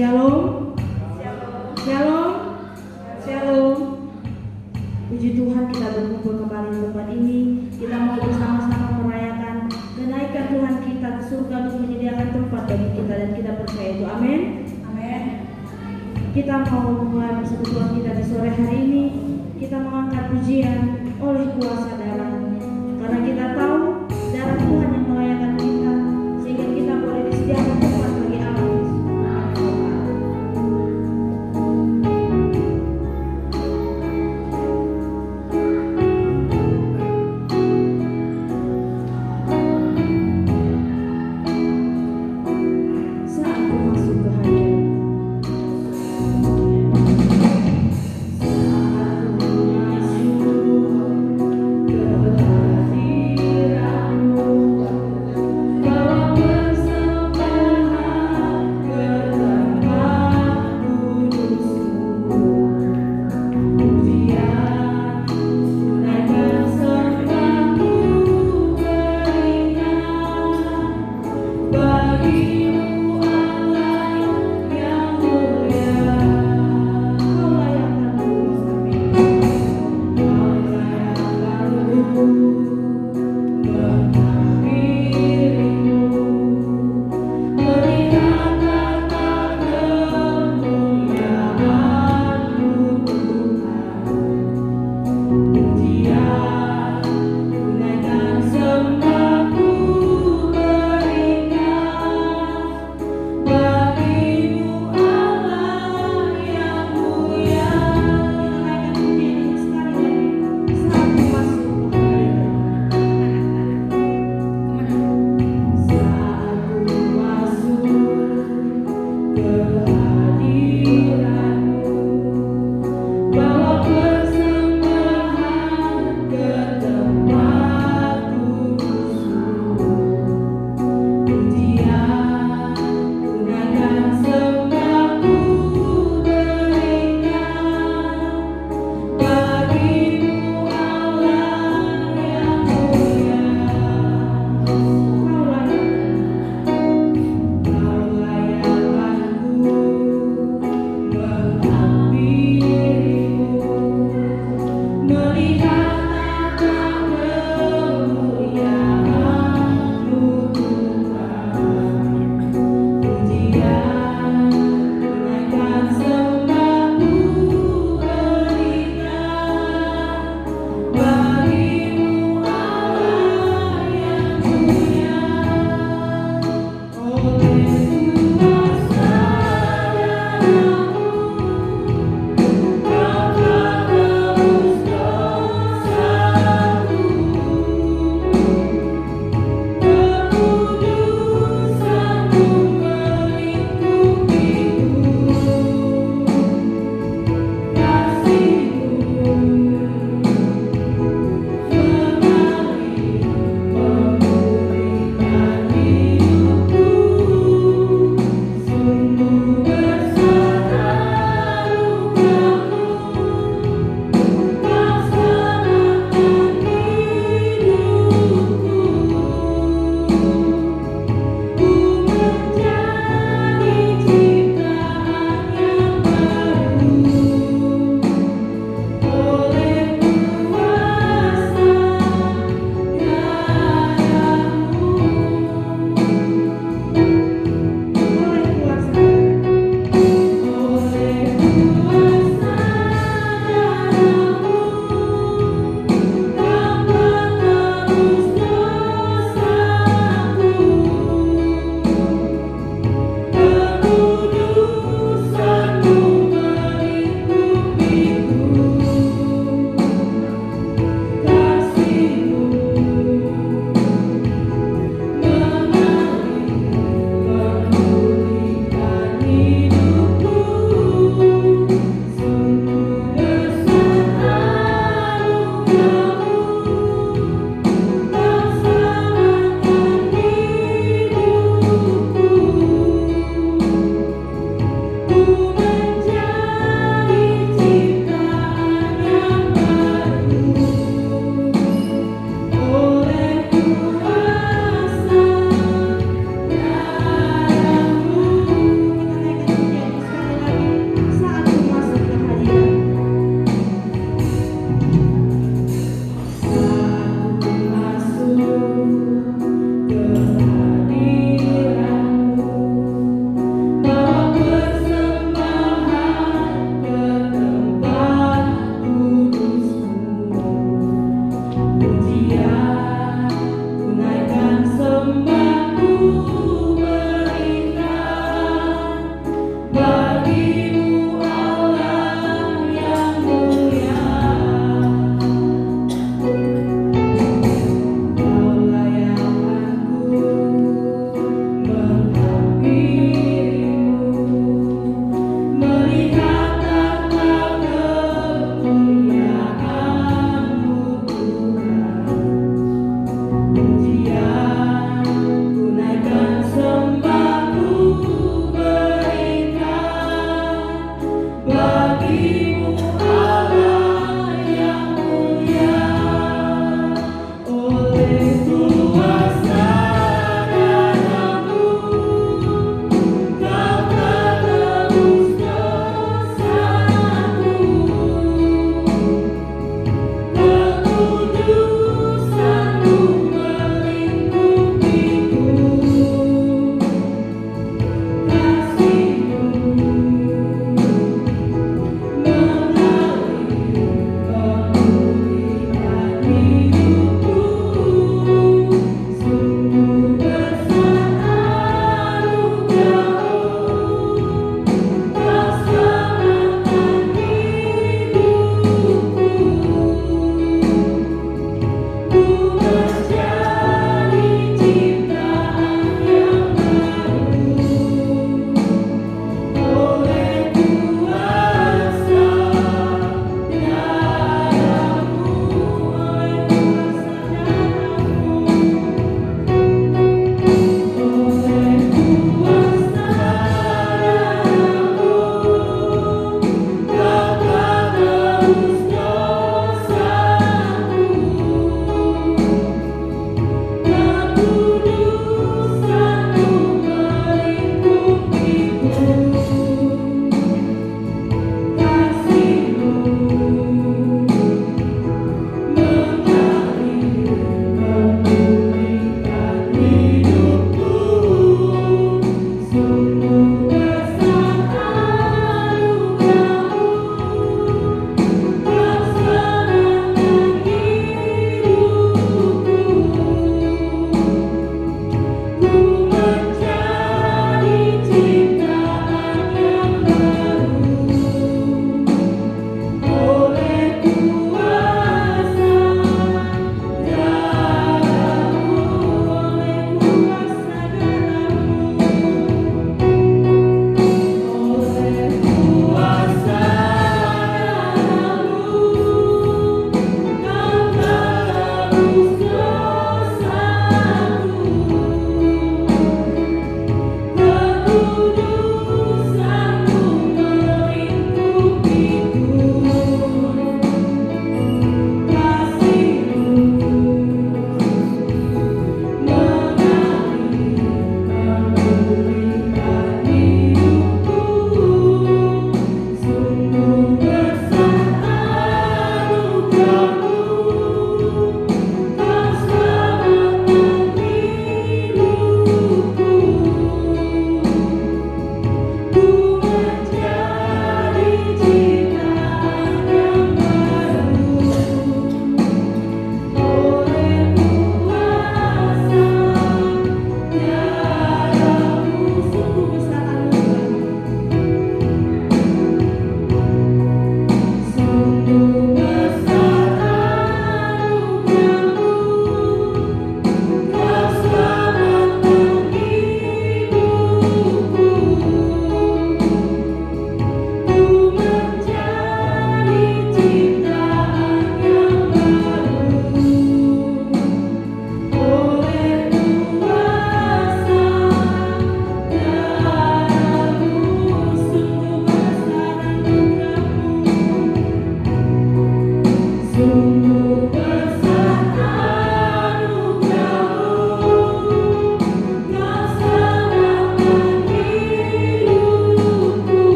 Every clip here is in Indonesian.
Shalom. Shalom. Shalom. Puji Tuhan, kita berkumpul kembali di tempat ini. Kita mau bersama-sama merayakan kenaikan Tuhan kita ke surga untuk menyediakan tempat bagi kita, dan kita percaya itu. Amin. Amin. Kita mau memulai persekutuan kita di sore hari ini. Kita mengangkat pujian oleh kuasa darah, karena kita tahu darah Tuhan yang melayakan kita, sehingga kita boleh disediakan tempat bagi Allah. Saat ku masuk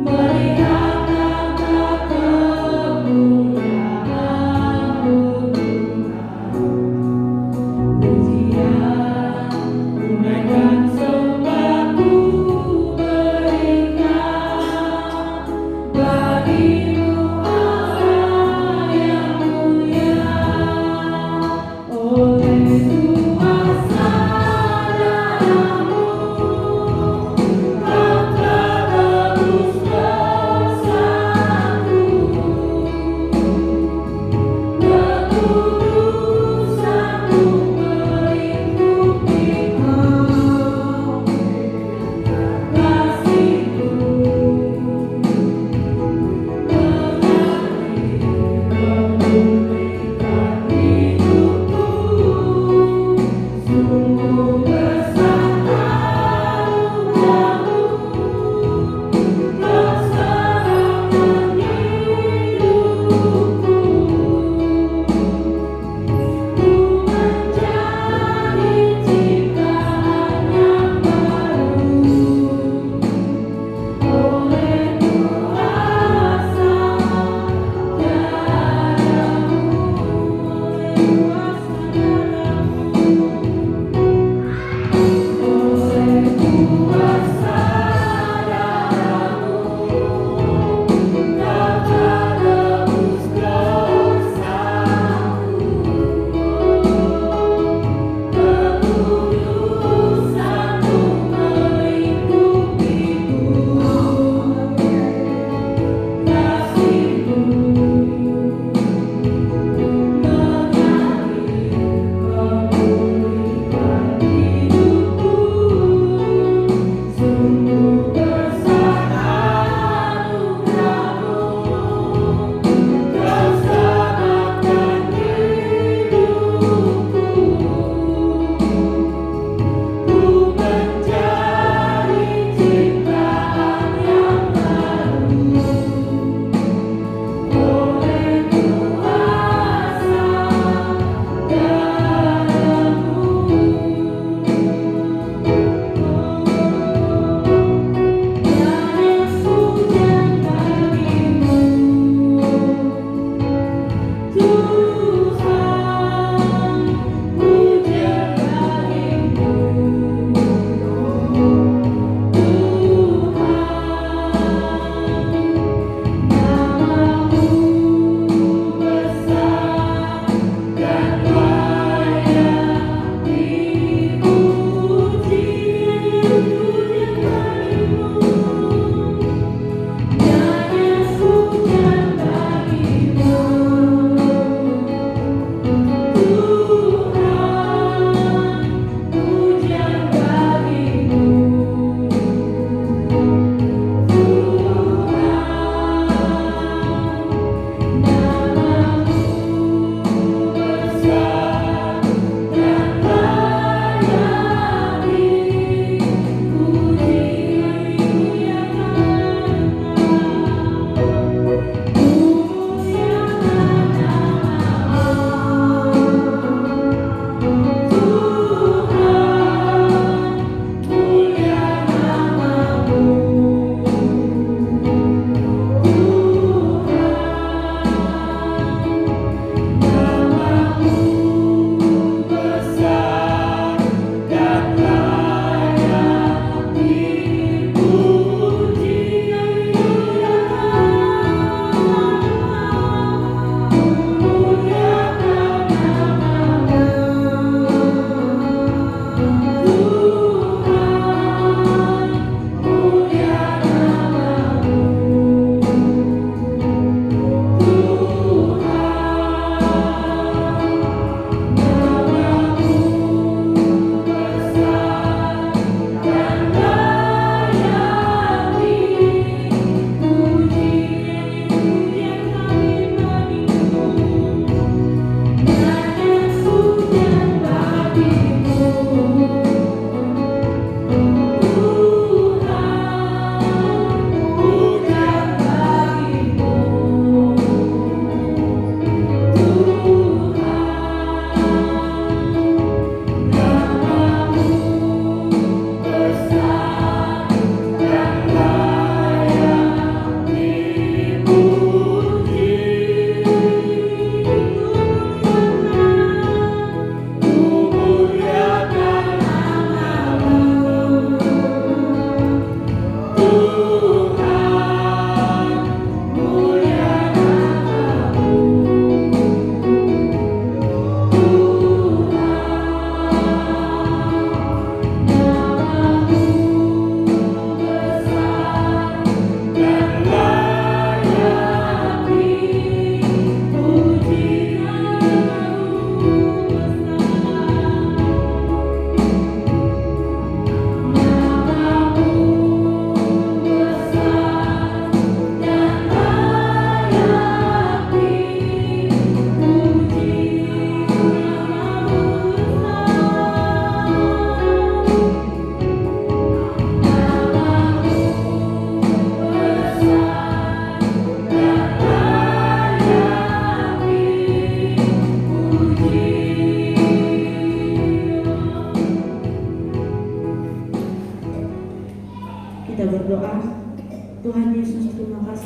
Melihat tata kemuliaan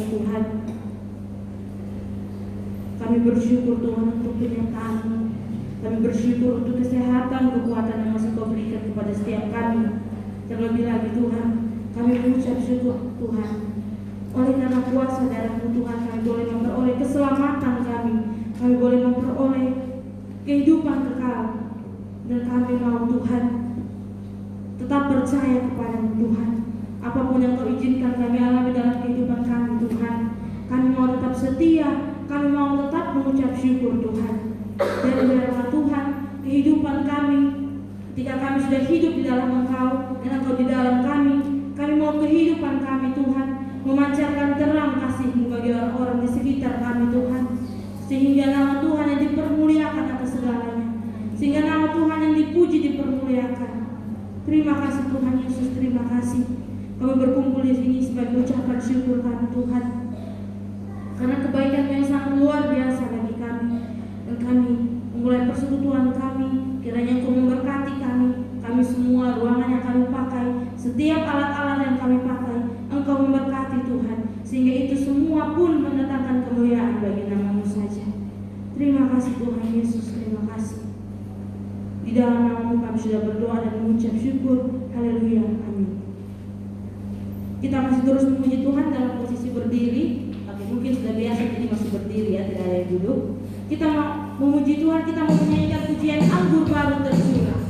Tuhan. Kami bersyukur Tuhan untuk penyertaan-Mu. Kami bersyukur untuk kesehatan, kekuatan yang masih Kau berikan kepada setiap kami. Terlebih lagi Tuhan, kami mengucap syukur Tuhan. Oleh karena kuasa darah-Mu Tuhan, kami boleh memperoleh keselamatan kami. Kami boleh memperoleh kehidupan kekal. Dan kami mau Tuhan tetap percaya kepada-Mu Tuhan. Apapun yang Kau izinkan kami alami dalam kehidupan kami Tuhan, kami mau tetap setia. Kami mau tetap mengucap syukur Tuhan. Dan biarlah Tuhan kehidupan kami, ketika kami sudah hidup di dalam Engkau dan Engkau di dalam kami mau kehidupan kami Tuhan memancarkan terang kasih-Mu bagi orang-orang di sekitar kami Tuhan, sehingga nama Tuhan yang dipermuliakan atas segalanya, sehingga nama Tuhan yang dipuji dipermuliakan. Terima kasih Tuhan Yesus, terima kasih. Kami berkumpul di sini sebagai ucapan syukur kami Tuhan, karena kebaikan yang sangat luar biasa bagi kami. Dan kami memulai persekutuan kami, kiranya Engkau memberkati kami semua, ruangan yang kami pakai, setiap alat-alat yang kami pakai, Engkau memberkati Tuhan, sehingga itu semua pun mendatangkan kemuliaan bagi nama-Mu saja. Terima kasih Tuhan Yesus, terima kasih. Di dalam nama-Mu kami sudah berdoa dan mengucap syukur. Haleluya, amin. Kita masih terus memuji Tuhan dalam posisi berdiri. Mungkin sudah biasa jadi masih berdiri ya, tidak ada yang duduk. Kita mau memuji Tuhan, kita mau menyanyikan pujian anggur baru tercurah.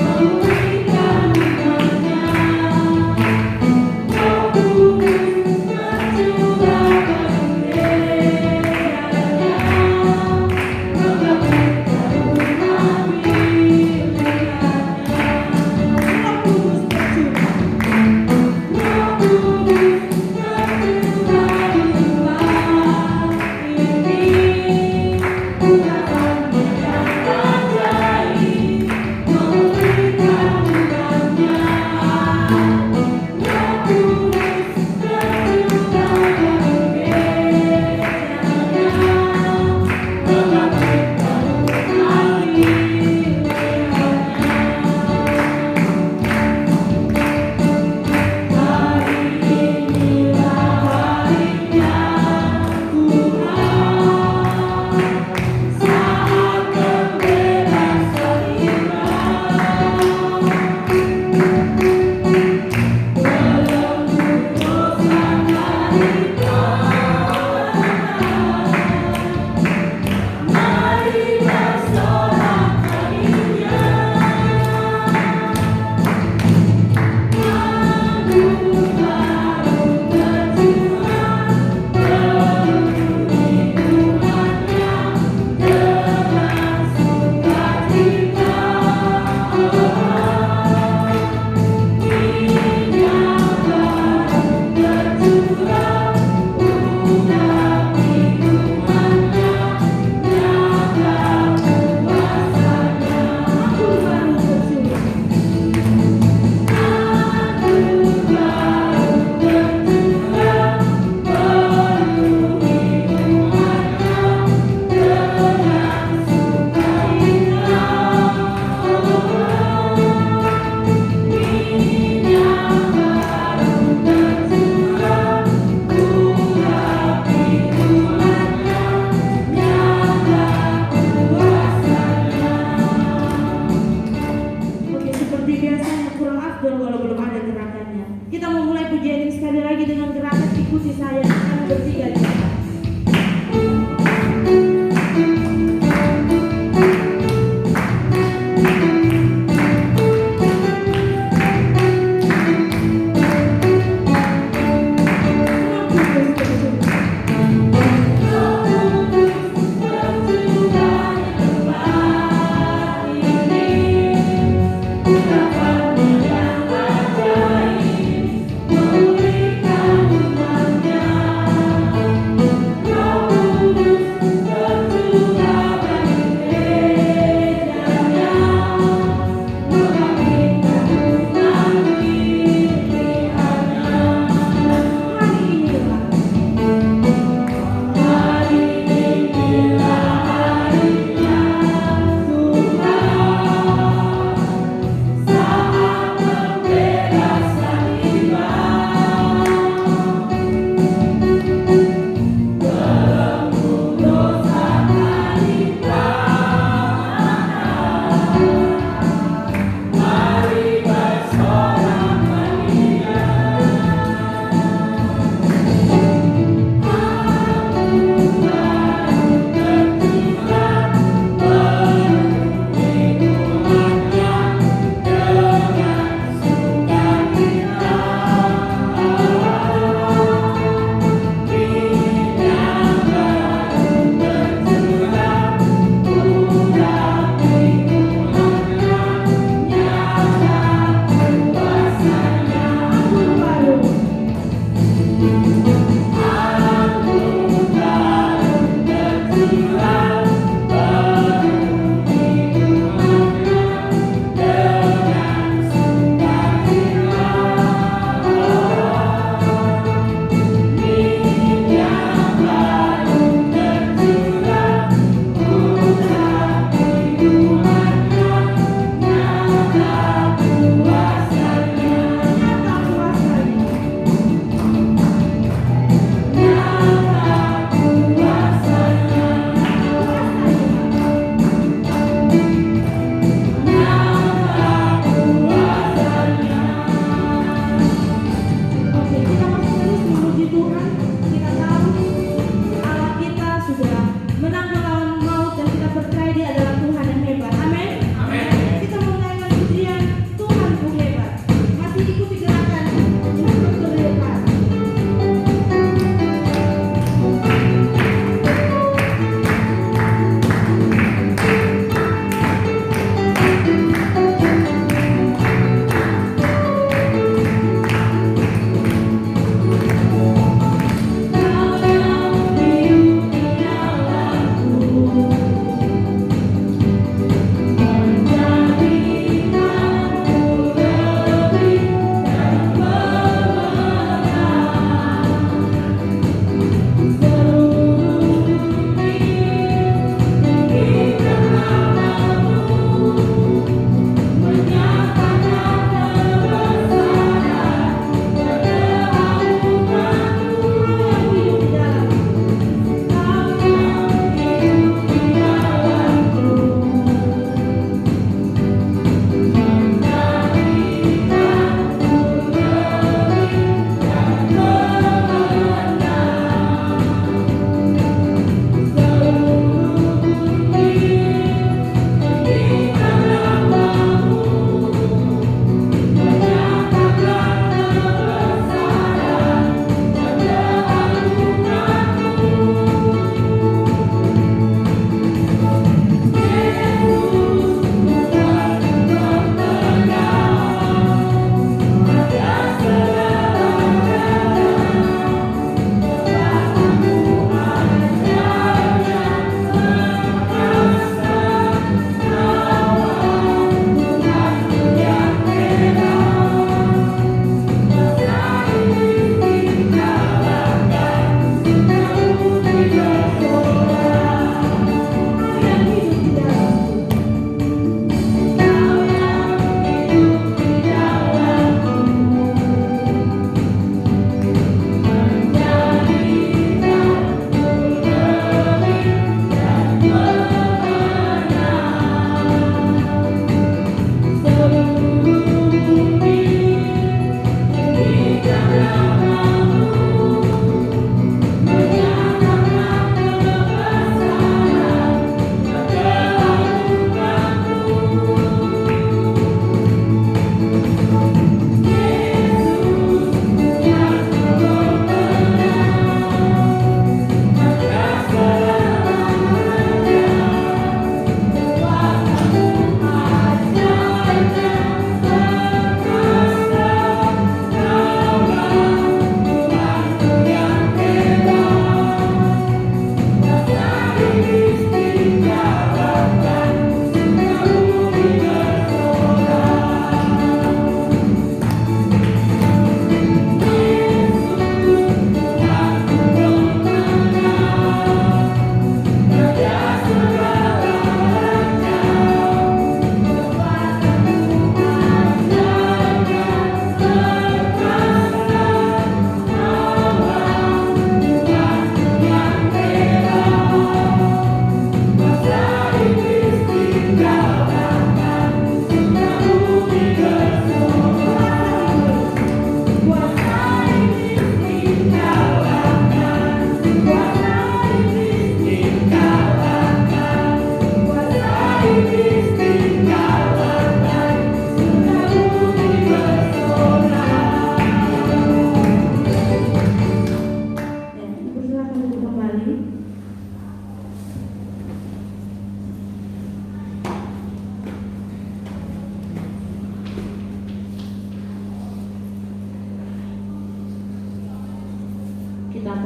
Terima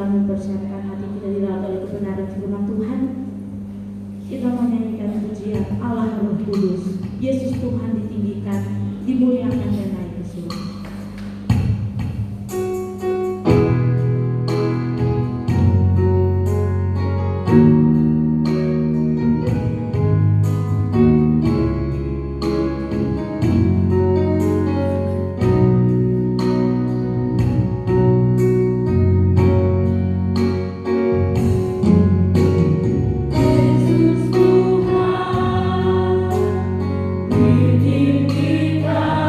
kami persiapkan hati kita dirawat oleh kebenaran firman Tuhan. Kita menyanyikan pujian Allah Roh Kudus. Yesus Tuhan ditinggikan, dimuliakan dan naik ke surga. Ditinggikan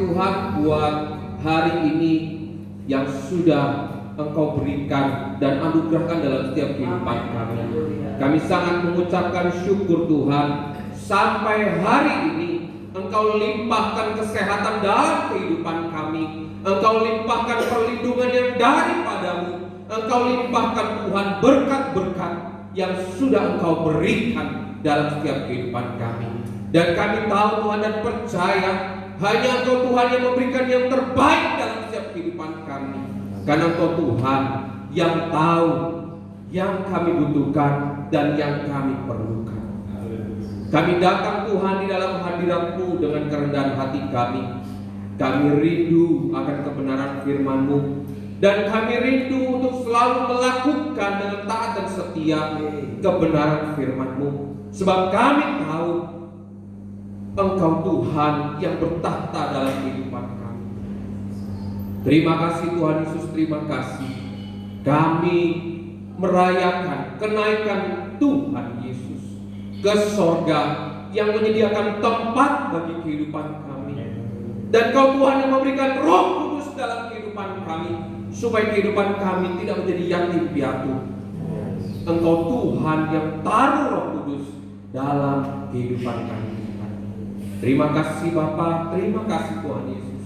Tuhan buat hari ini yang sudah Engkau berikan dan anugerahkan dalam setiap kehidupan kami. Kami sangat mengucapkan syukur Tuhan, sampai hari ini Engkau limpahkan kesehatan dalam kehidupan kami. Engkau limpahkan perlindungan yang daripadamu. Engkau limpahkan Tuhan berkat-berkat yang sudah Engkau berikan dalam setiap kehidupan kami. Dan kami tahu Tuhan dan percaya hanya Engkau Tuhan yang memberikan yang terbaik dalam setiap kehidupan kami. Karena Engkau Tuhan yang tahu yang kami butuhkan dan yang kami perlukan. Kami datang Tuhan di dalam hadirat-Mu dengan kerendahan hati kami. Kami rindu akan kebenaran firman-Mu, dan kami rindu untuk selalu melakukan dengan taat dan setia kebenaran firman-Mu. Sebab kami tahu Engkau Tuhan yang bertahta dalam kehidupan kami. Terima kasih Tuhan Yesus, terima kasih. Kami merayakan kenaikan Tuhan Yesus ke sorga yang menyediakan tempat bagi kehidupan kami. Dan Kau Tuhan yang memberikan Roh Kudus dalam kehidupan kami, supaya kehidupan kami tidak menjadi yatim piatu. Engkau Tuhan yang taruh Roh Kudus dalam kehidupan kami. Terima kasih Bapa, terima kasih Tuhan Yesus.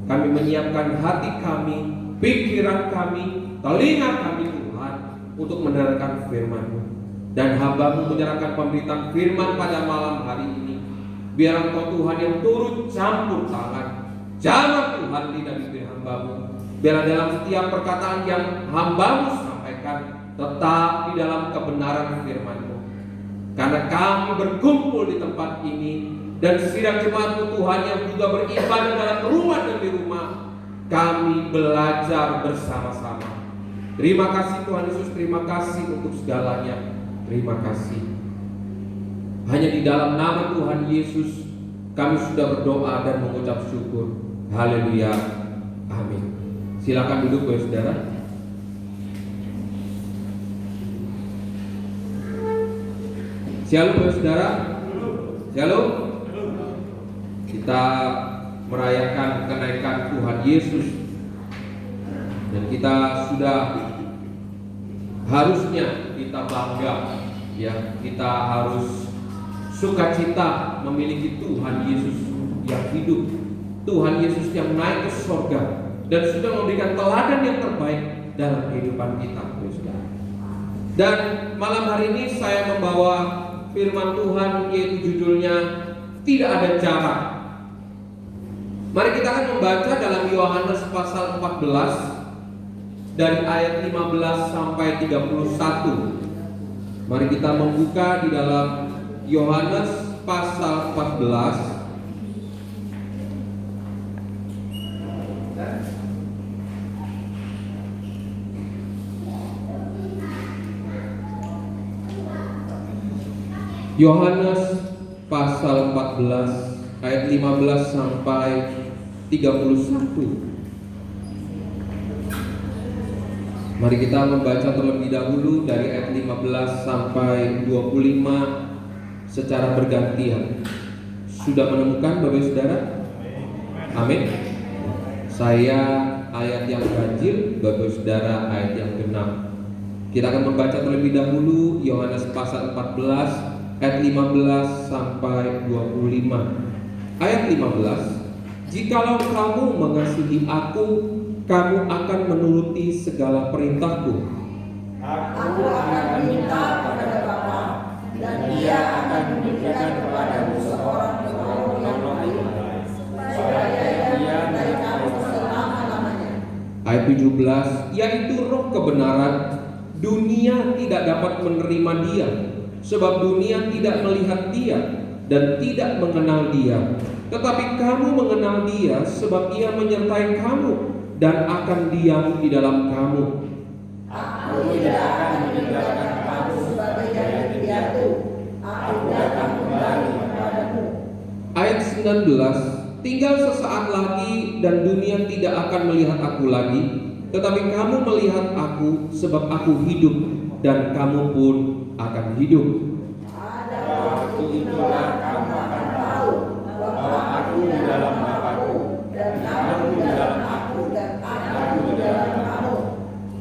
Kami menyiapkan hati kami, pikiran kami, telinga kami Tuhan, untuk mendengarkan firman-Mu. Dan hamba-Mu menyerahkan pemberitaan firman pada malam hari ini. Biar Engkau Tuhan yang turut campur tangan, jamah Tuhan lidah bibir hamba-Mu. Biar dalam setiap perkataan yang hamba-Mu sampaikan tetap di dalam kebenaran firman-Mu. Karena kami berkumpul di tempat ini, dan sidang jemaat-Mu Tuhan yang juga beribadah dalam rumah demi rumah, kami belajar bersama-sama. Terima kasih Tuhan Yesus, terima kasih untuk segalanya. Terima kasih. Hanya di dalam nama Tuhan Yesus kami sudah berdoa dan mengucap syukur. Haleluya. Amin. Silakan duduk Bapak Saudara. Shalom Bapak Saudara. Shalom. Kita merayakan kenaikan Tuhan Yesus, dan kita sudah harusnya kita bangga, ya, kita harus sukacita memiliki Tuhan Yesus yang hidup, Tuhan Yesus yang naik ke surga dan sudah memberikan teladan yang terbaik dalam kehidupan kita. Dan malam hari ini saya membawa firman Tuhan, yaitu judulnya tidak ada jarak. Mari kita akan membaca dalam Yohanes pasal 14 dari ayat 15 sampai 31. Mari kita membuka di dalam Yohanes pasal 14 Yohanes pasal 14 ayat 15 sampai 31. Mari kita membaca terlebih dahulu dari ayat 15 sampai 25 secara bergantian. Sudah menemukan Bapak Saudara? Amin. Saya ayat yang ganjil, Bapak Saudara ayat yang genap. Kita akan membaca terlebih dahulu Yohanes pasal 14 ayat 15 sampai 25. Ayat 15, jikalau kamu mengasihi aku, kamu akan menuruti segala perintahku. Aku akan meminta kepada Bapa, dan Dia akan memberikan kepadamu seorang penolong yang lain, supaya Dia dari kamu selama-lamanya. Ayat 17, yaitu Roh kebenaran. Dunia tidak dapat menerima Dia, sebab dunia tidak melihat Dia dan tidak mengenal Dia. Tetapi kamu mengenal Dia, sebab Ia menyertai kamu dan akan diam di dalam kamu. Aku tidak akan meninggalkan kamu sebagai yatim piatu. Aku datang kembali kepadamu. Ayat 19, tinggal sesaat lagi dan dunia tidak akan melihat aku lagi, tetapi kamu melihat aku, sebab aku hidup dan kamu pun akan hidup. Pada waktu itulah kamu akan tahu bahwa aku di dalam Bapa-Ku di dalam aku dan aku di dalam kamu.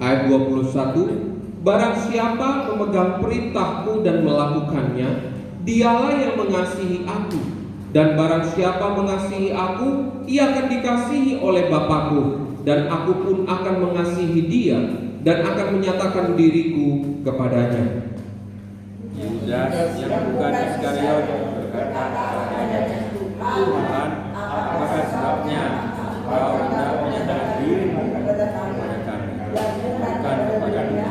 Ayat 21, barang siapa memegang perintahku dan melakukannya, dialah yang mengasihi aku. Dan barang siapa mengasihi aku, ia akan dikasihi oleh Bapakku, dan aku pun akan mengasihi dia dan akan menyatakan diriku kepadanya. Yudas yang bukan Iskariot berkata kepadanya, Tuhan, apakah sebabnya kau hendak menyatakan dirimu kepada kami, bukan kepada dunia?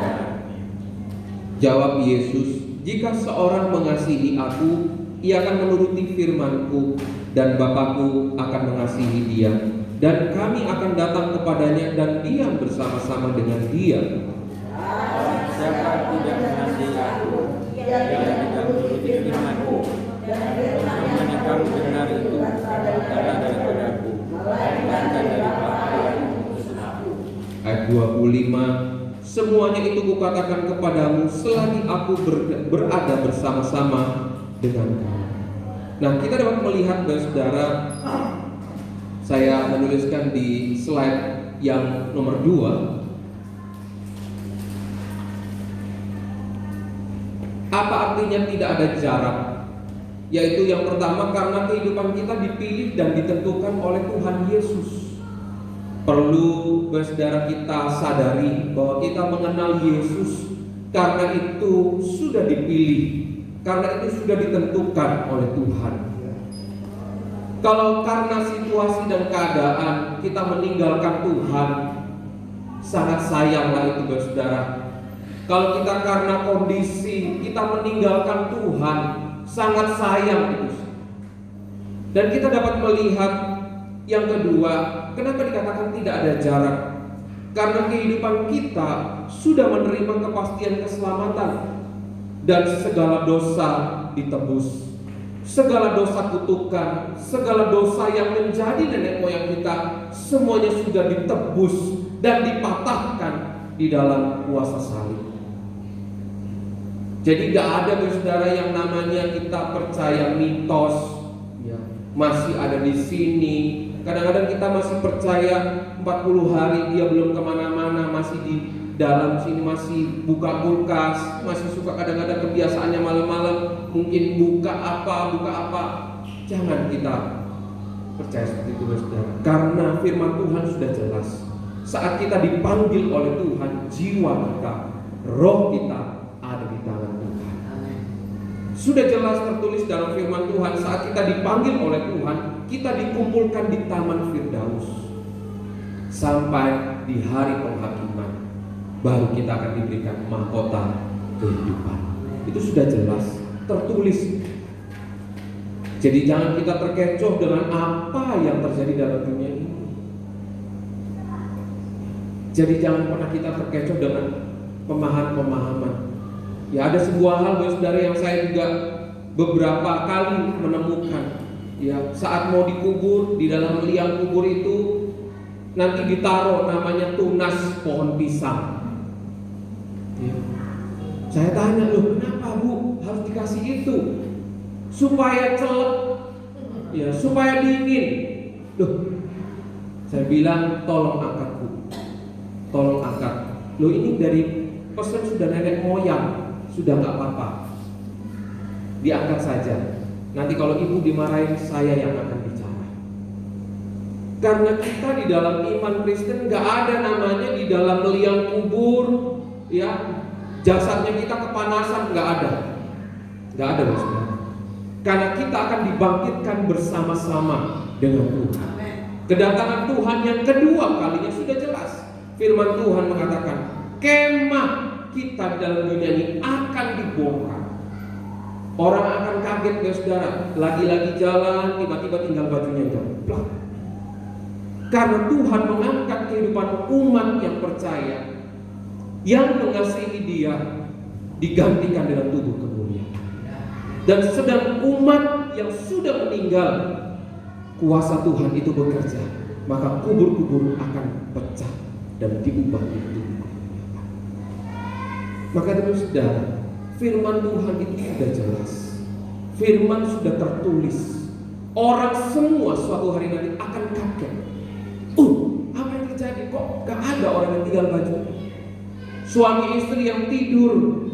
Jawab Yesus, jika seorang mengasihi aku, ia akan menuruti firman-Ku, dan Bapakku akan mengasihi dia, dan kami akan datang kepadanya dan diam bersama-sama dengan dia. Siapa tidak mengasihi aku, ia tidak menuruti firman-Ku, dan firman yang kamu dengar itu adalah daripadaku, melainkan dari Bapa yang mengutus aku. Ayat 25, semuanya itu kukatakan kepadamu selagi aku berada bersama-sama dengan kamu. Nah, kita dapat melihat, saudara, saya menuliskan di slide yang nomor 2, apa artinya tidak ada jarak? Yaitu yang pertama, karena kehidupan kita dipilih dan ditentukan oleh Tuhan Yesus. Perlu saudara kita sadari bahwa kita mengenal Yesus karena itu sudah dipilih, karena itu sudah ditentukan oleh Tuhan. Kalau karena situasi dan keadaan kita meninggalkan Tuhan, sangat sayanglah itu saudara. Kalau kita karena kondisi kita meninggalkan Tuhan, sangat sayang itu. Dan kita dapat melihat yang kedua, kenapa dikatakan tidak ada jarak? Karena kehidupan kita sudah menerima kepastian keselamatan, dan segala dosa ditebus. Segala dosa kutukan, segala dosa yang menjadi nenek moyang kita, semuanya sudah ditebus dan dipatahkan di dalam kuasa salib. Jadi gak ada saudara yang namanya kita percaya mitos, ya, masih ada di sini. Kadang-kadang kita masih percaya 40 hari dia belum kemana-mana, masih di dalam sini, masih buka kulkas, masih suka kadang-kadang kebiasaannya malam-malam mungkin buka apa. Jangan kita percaya seperti itu saudara, karena firman Tuhan sudah jelas. Saat kita dipanggil oleh Tuhan, jiwa kita, roh kita ada di tangan Tuhan. Sudah jelas tertulis dalam firman Tuhan, saat kita dipanggil oleh Tuhan, kita dikumpulkan di Taman Firdaus sampai di hari penghakiman, baru kita akan diberikan mahkota kehidupan. Itu sudah jelas tertulis. Jadi jangan kita terkecoh dengan apa yang terjadi dalam dunia ini. Jadi jangan pernah kita terkecoh dengan pemahaman-pemahaman. Ya, ada sebuah hal saudara yang saya juga beberapa kali menemukan. Ya, saat mau dikubur, di dalam liang kubur itu nanti ditaruh namanya tunas pohon pisang. Ya. Saya tanya, loh kenapa Bu harus dikasih itu? Supaya celep, ya, supaya dingin. Loh, saya bilang tolong angkat Bu, tolong angkat. Loh ini dari pesan sudah nenek moyang, sudah nggak apa-apa, diangkat saja. Nanti kalau ibu dimarahin, saya yang akan bicara. Karena kita di dalam iman Kristen nggak ada namanya di dalam liang kubur, ya, jasadnya kita kepanasan, nggak ada, saudara. Karena kita akan dibangkitkan bersama-sama dengan Tuhan. Kedatangan Tuhan yang kedua kalinya sudah jelas. Firman Tuhan mengatakan, kemah kita di dalam dunia ini akan dibongkar. Orang akan kaget saudara, lagi-lagi jalan, tiba-tiba tinggal bajunya jeblok. Karena Tuhan mengangkat kehidupan umat yang percaya, yang mengasihi Dia, digantikan dengan tubuh kemuliaan. Dan sedang umat yang sudah meninggal, kuasa Tuhan itu bekerja, maka kubur-kubur akan pecah dan diubah menjadi tubuh kemuliaan. Maka terus saudara, firman Tuhan itu sudah jelas. Firman sudah tertulis. Orang semua suatu hari nanti akan kaget. kok gak ada orang yang tinggal bajunya. Suami istri yang tidur,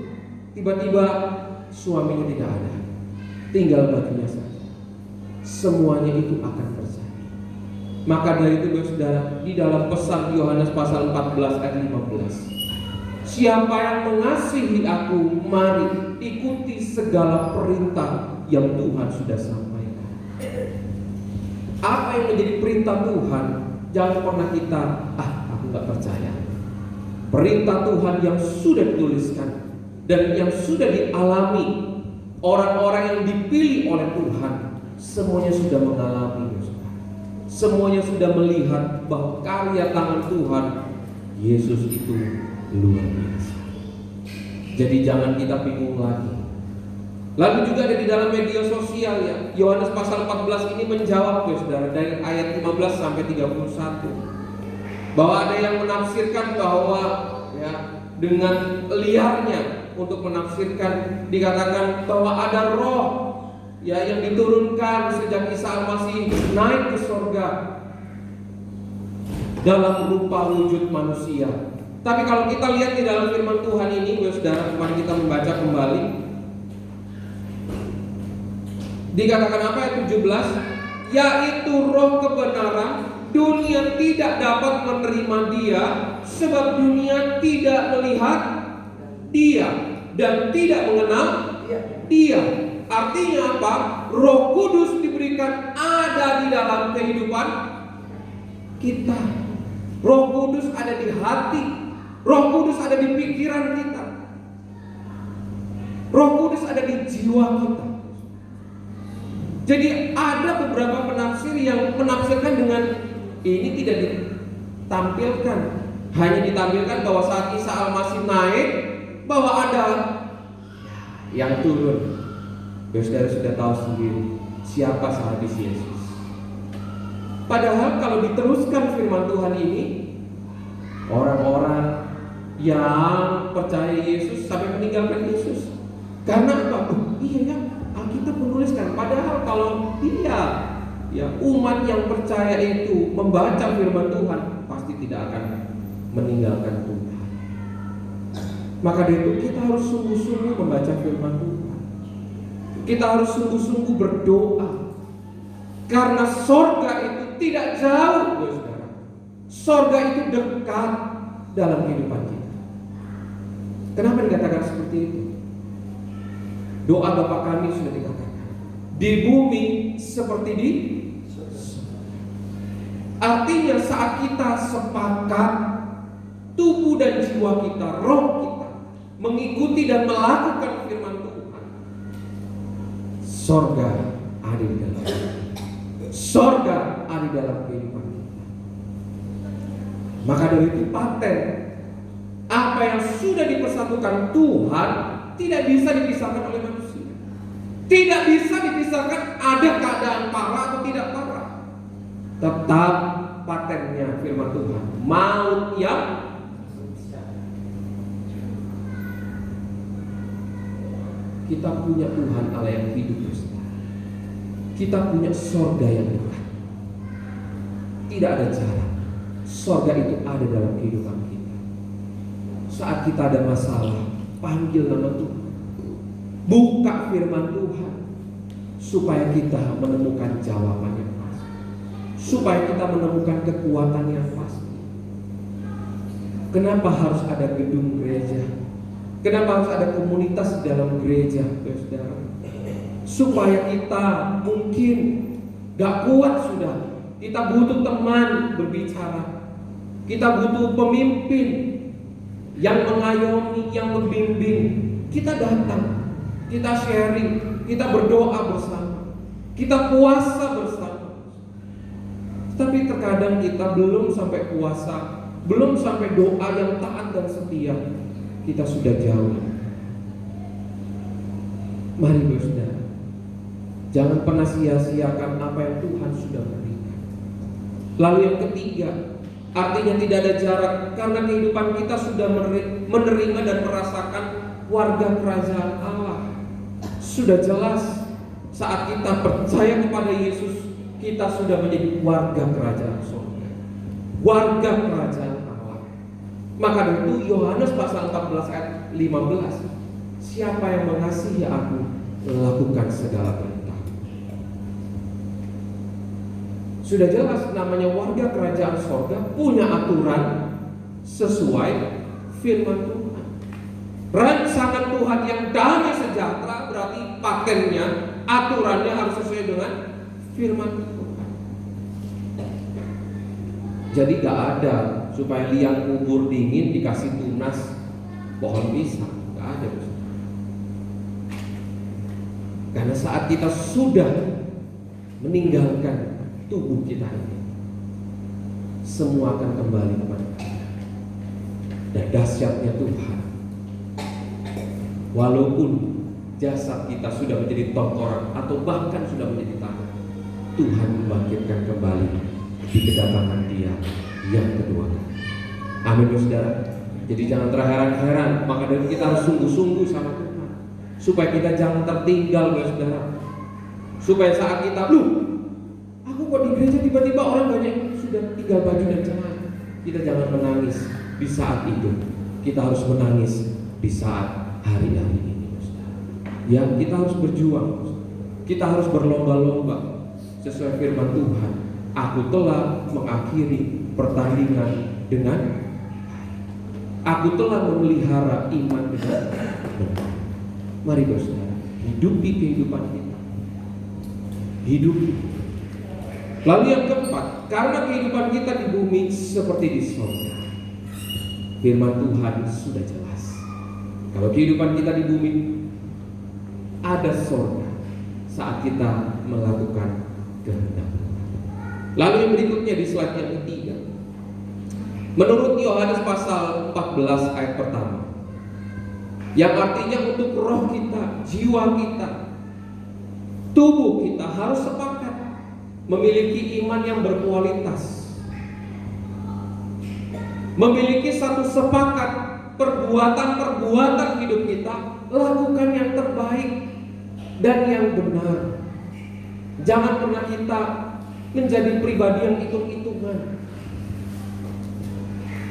tiba-tiba suaminya tidak ada, tinggal bajunya saja. Semuanya itu akan terjadi. Maka dari itu saudara, di dalam pesan Yohanes pasal 14 ayat 15, siapa yang mengasihi aku, mari ikuti segala perintah yang Tuhan sudah sampaikan. Apa yang menjadi perintah Tuhan? Jangan pernah kita, aku gak percaya. Perintah Tuhan yang sudah dituliskan dan yang sudah dialami orang-orang yang dipilih oleh Tuhan, semuanya sudah mengalami. Semuanya sudah melihat bahwa karya tangan Tuhan Yesus itu luar biasa. Jadi jangan kita bingung lagi. Lalu juga ada di dalam media sosial ya, Yohanes pasal 14 ini menjawab ya saudara, dari ayat 15 sampai 31, bahwa ada yang menafsirkan bahwa ya, dengan liarnya untuk menafsirkan, dikatakan bahwa ada roh ya yang diturunkan sejak Isa Al-Masih naik ke surga dalam rupa wujud manusia. Tapi kalau kita lihat di dalam firman Tuhan ini, saudara, mari kita membaca kembali. Dikatakan apa ayat 17? Yaitu roh kebenaran, dunia tidak dapat menerima dia, sebab dunia tidak melihat dia dan tidak mengenal dia. Artinya apa? Roh Kudus diberikan ada di dalam kehidupan kita. Roh Kudus ada di hati. Roh Kudus ada di pikiran kita. Roh Kudus ada di jiwa kita. Jadi ada beberapa penafsir yang menafsirkan dengan ini tidak ditampilkan. Hanya ditampilkan bahwa saat Isa Al-Masih naik, bahwa ada yang turun. Saudara sudah tahu sendiri siapa sehabis Yesus. Padahal kalau diteruskan firman Tuhan ini, orang-orang yang percaya Yesus sampai meninggalkan Yesus. Karena apa? Iya ya, Alkitab menuliskan. Padahal kalau dia ya umat yang percaya itu membaca firman Tuhan, pasti tidak akan meninggalkan Tuhan. Maka dari itu kita harus sungguh-sungguh membaca firman Tuhan. Kita harus sungguh-sungguh berdoa. Karena sorga itu tidak jauh, saudara. Sorga itu dekat dalam kehidupan kita. Kenapa dikatakan seperti itu? Doa Bapa kami sudah dikatakan, di bumi seperti di artinya saat kita sepakat, tubuh dan jiwa kita, roh kita mengikuti dan melakukan firman Tuhan, sorga ada di dalam kita. Sorga ada di dalam kehidupan kita. Maka dari itu paten, apa yang sudah dipersatukan Tuhan tidak bisa dipisahkan oleh manusia. Tidak bisa dipisahkan ada keadaan parah atau tidak parah. Tetap patennya firman Tuhan, maut yang kita punya Tuhan Allah yang hidup bersama. Kita punya sorga yang dekat. Tidak ada jarak. Sorga itu ada dalam kehidupan kita. Saat kita ada masalah, panggil nama Tuhan, buka firman Tuhan, supaya kita menemukan jawaban yang pasti, supaya kita menemukan kekuatan yang pasti. Kenapa harus ada gedung gereja? Kenapa harus ada komunitas di dalam gereja, saudara? Supaya kita mungkin gak kuat sudah, kita butuh teman berbicara, kita butuh pemimpin yang mengayomi, yang membimbing. Kita datang, kita sharing, kita berdoa bersama, kita puasa bersama. Tapi terkadang kita belum sampai puasa, belum sampai doa yang taat dan setia, kita sudah jauh. Mari saudara, jangan pernah sia-siakan apa yang Tuhan sudah berikan. Lalu yang ketiga, artinya tidak ada jarak, karena kehidupan kita sudah menerima dan merasakan warga kerajaan Allah. Sudah jelas saat kita percaya kepada Yesus, kita sudah menjadi warga kerajaan surga. warga kerajaan Allah. Maka dari itu Yohanes pasal 14 ayat 15, siapa yang mengasihi aku, lakukan segala perintah. Sudah jelas namanya warga kerajaan sorga punya aturan sesuai firman Tuhan. Rancangan Tuhan yang damai sejahtera berarti pakainya, aturannya harus sesuai dengan firman Tuhan. Jadi gak ada supaya liang kubur dingin dikasih tunas pohon pisang, gak ada. Karena saat kita sudah meninggalkan tubuh kita ini, semua akan kembali kepada kita. Dan dahsyatnya Tuhan, walaupun jasad kita sudah menjadi tongkoran atau bahkan sudah menjadi tanah, Tuhan membangkitkan kembali di kedatangan Dia yang kedua. Amin, saudara. Jadi jangan terheran-heran, maka dari kita harus sungguh-sungguh sama Tuhan, supaya kita jangan tertinggal, saudara. Supaya saat kita, aku kok di gereja tiba-tiba orang banyak sudah tinggal baju dan celana, kita jangan menangis di saat itu. Kita harus menangis di saat hari-hari ini, saudara. Ya, kita harus berjuang, kita harus berlomba-lomba sesuai firman Tuhan. Aku telah mengakhiri pertandingan dengan aku telah memelihara iman dengan benar. Mari saudara, hidupi kehidupan kita. Hidupi. Lalu yang keempat, karena kehidupan kita di bumi seperti di surga. Firman Tuhan sudah jelas. Kalau kehidupan kita di bumi ada surga saat kita melakukan kehendak. Lalu yang berikutnya di slide yang ketiga, menurut Yohanes pasal 14 ayat pertama, yang artinya untuk roh kita, jiwa kita, tubuh kita harus sepakat memiliki iman yang berkualitas, memiliki satu sepakat perbuatan-perbuatan hidup kita, lakukan yang terbaik dan yang benar. Jangan pernah kita menjadi pribadi yang hitung-hitungan,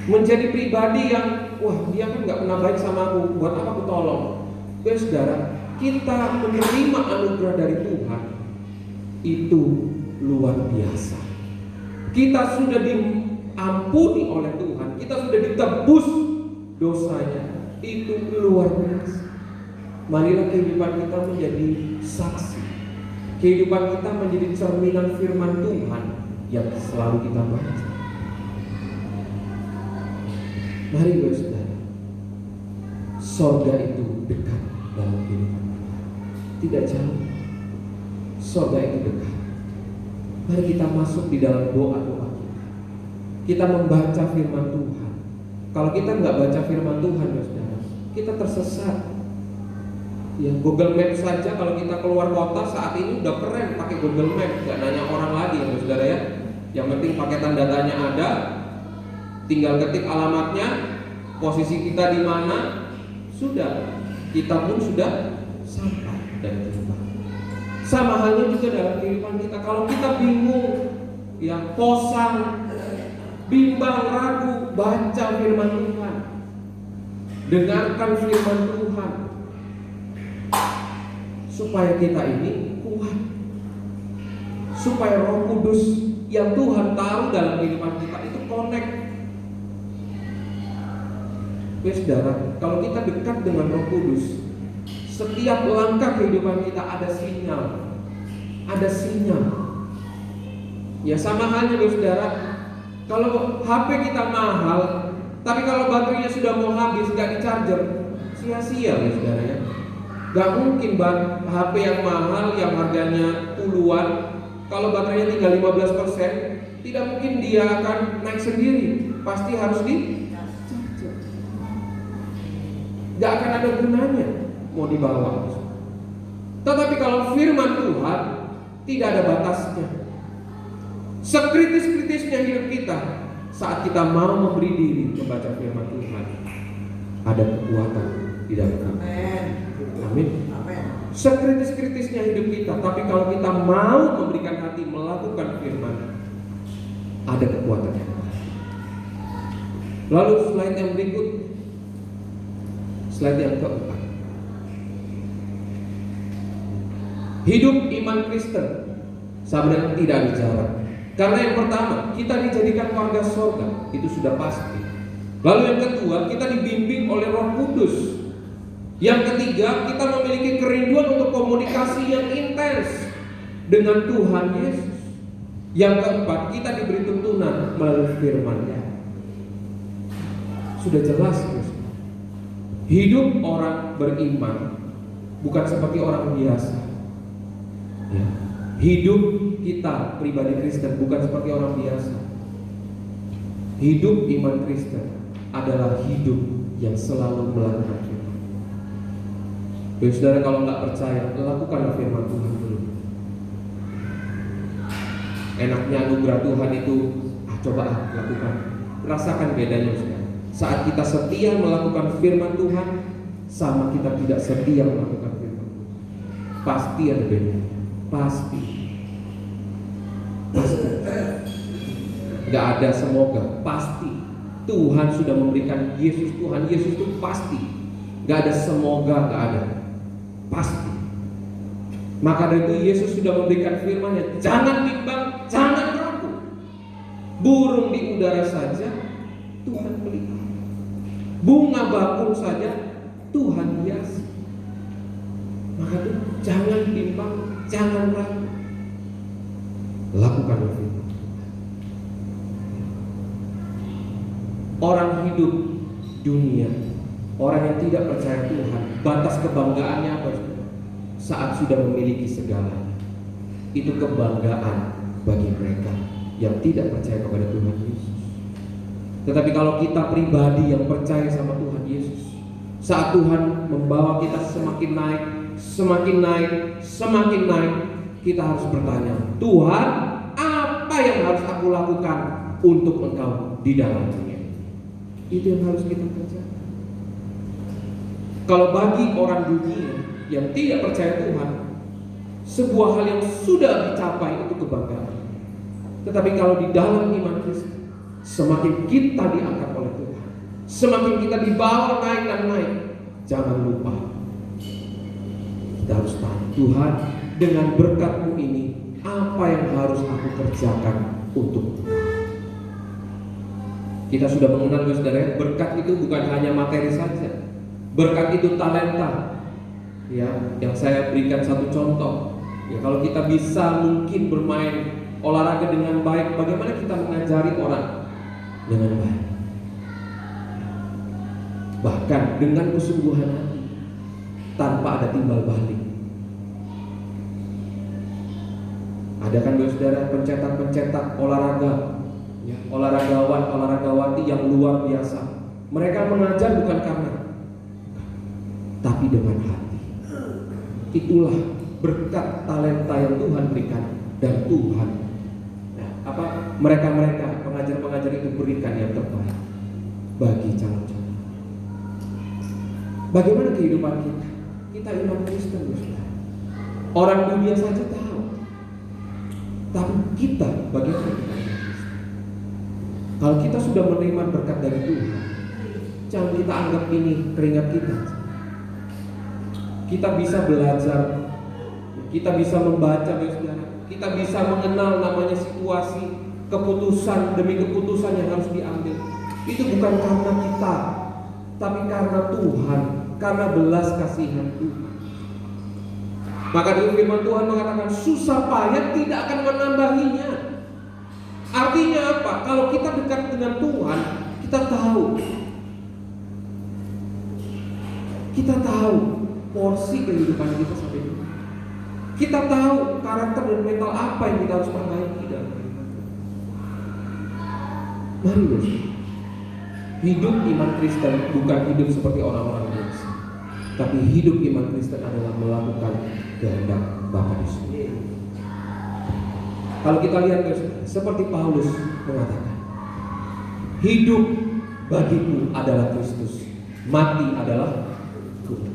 menjadi pribadi yang dia kan gak pernah baik sama aku, buat apa aku tolong. Saudara, kita menerima anugerah dari Tuhan itu luar biasa. Kita sudah diampuni oleh Tuhan, kita sudah ditebus dosanya, itu luar biasa. Marilah kehidupan kita menjadi saksi, kehidupan kita menjadi cerminan firman Tuhan yang selalu kita baca. Mari saudara, sorga itu dekat dalam kehidupan kita, tidak jauh. Sorga itu dekat. Mari kita masuk di dalam doa-doa kita. Kita membaca firman Tuhan. Kalau kita nggak baca firman Tuhan, saudara, kita tersesat. Ya, Google Map saja kalau kita keluar kota saat ini udah keren pakai Google Map, nggak nanya orang lagi ya saudara ya. Yang penting paketan datanya ada, tinggal ketik alamatnya, posisi kita di mana, sudah kita pun sudah sampai dan tiba. Sama halnya juga dalam kehidupan kita. Kalau kita bingung, ya posang, bimbang, ragu, baca firman Tuhan, dengarkan firman Tuhan, supaya kita ini kuat, supaya Roh Kudus yang Tuhan taruh dalam kehidupan kita itu connect. Saudara, kalau kita dekat dengan Roh Kudus, setiap langkah kehidupan kita ada sinyal, Ya sama halnya saudara, kalau HP kita mahal, tapi kalau baterainya sudah mau habis, nggak di-charger, sia-sia saudara ya. Gak mungkin HP yang mahal yang harganya puluhan, kalau baterainya tinggal 15%, tidak mungkin dia akan naik sendiri, pasti harus di-charger. Gak akan ada gunanya mau dibawa. Tetapi kalau firman Tuhan tidak ada batasnya. Sekritis-kritisnya hidup kita, saat kita mau memberi diri membaca firman Tuhan, ada kekuatan di dalam kami. Amin. Sekritis-kritisnya hidup kita, tapi kalau kita mau memberikan hati melakukan firman, ada kekuatan yang baik. Lalu slide yang berikut, slide yang keempat. Hidup iman Kristen sebenarnya tidak ada jarak. Karena yang pertama, kita dijadikan warga surga, itu sudah pasti. Lalu yang kedua, kita dibimbing oleh Roh Kudus. Yang ketiga, kita memiliki kerinduan untuk komunikasi yang intens dengan Tuhan Yesus. Yang keempat, kita diberi tuntunan melalui firman-Nya. Sudah jelas, hidup orang beriman bukan seperti orang biasa. Ya. Hidup kita pribadi Kristen bukan seperti orang biasa. Hidup iman Kristen adalah hidup yang selalu melakukan firman. Jadi saudara, kalau nggak percaya, lakukanlah firman Tuhan dulu. Enaknya anugerah Tuhan itu, coba lakukan. Rasakan bedanya saudara. Saat kita setia melakukan firman Tuhan, sama kita tidak setia melakukan firman Tuhan, pasti ada bedanya. Pasti. Gak ada semoga, pasti. Tuhan sudah memberikan Yesus, Tuhan Yesus itu pasti. Gak ada semoga, gak ada, pasti. Maka dari itu Yesus sudah memberikan firman-Nya, jangan bimbang, jangan ragu. Burung di udara saja Tuhan pelihara, bunga bakung saja Tuhan hiasi. Maka itu jangan bimbang, jangan ragu, lakukanlah firman. Orang hidup dunia, orang yang tidak percaya Tuhan, batas kebanggaannya apa? Saat sudah memiliki segalanya, itu kebanggaan bagi mereka yang tidak percaya kepada Tuhan Yesus. Tetapi kalau kita pribadi yang percaya sama Tuhan Yesus, saat Tuhan membawa kita semakin naik, semakin naik, semakin naik, kita harus bertanya, Tuhan, apa yang harus aku lakukan untuk Engkau di dalam dunia? Itu yang harus kita kerjakan. Kalau bagi orang dunia yang tidak percaya Tuhan, sebuah hal yang sudah dicapai itu kebanggaan. Tetapi kalau di dalam iman Kristus, semakin kita diangkat oleh Tuhan, semakin kita dibawa naik dan naik, jangan lupa kita harus tanya, Tuhan, dengan berkat-Mu ini, apa yang harus aku kerjakan untuk Tuhan? Kita sudah mengenal, saudara, berkat itu bukan hanya materi saja. Berkat itu talenta. Ya, yang saya berikan satu contoh. Ya, kalau kita bisa mungkin bermain olahraga dengan baik, bagaimana kita mengajari orang dengan baik? Bahkan dengan kesungguhan hati, tanpa ada timbal balik. Ada kan, saudara, pencetak-pencetak olahraga, ya, olahragawan, olahragawati yang luar biasa. Mereka mengajar bukan karena, tapi dengan hati. Itulah berkat talenta yang Tuhan berikan dan Tuhan, mereka pengajar-pengajar itu berikan yang terbaik bagi calon-calon. Bagaimana kehidupan kita? Kita iman Kristen, saudara. Orang dunia saja tahu, tapi kita bagaimana? Kalau kita sudah menerima berkat dari Tuhan, jangan kita anggap ini keringat kita. Kita bisa belajar, kita bisa membaca, saudara. Kita bisa mengenal namanya situasi, keputusan demi keputusan yang harus diambil. Itu bukan karena kita, tapi karena Tuhan, karena belas kasihan Tuhan. Maka di firman Tuhan mengatakan susah payah tidak akan menambahinya. Artinya apa? Kalau kita dekat dengan Tuhan, kita tahu porsi kehidupan kita sampai ini. Kita tahu karakter dan mental apa yang kita harus perbaiki dalam kehidupan. Mari, bos. Hidup iman Kristen bukan hidup seperti orang-orang biasa, tapi hidup iman Kristen adalah melakukan kehendak Bapa di surga. Kalau kita lihat, seperti Paulus mengatakan, hidup bagiku adalah Kristus, mati adalah Tuhan.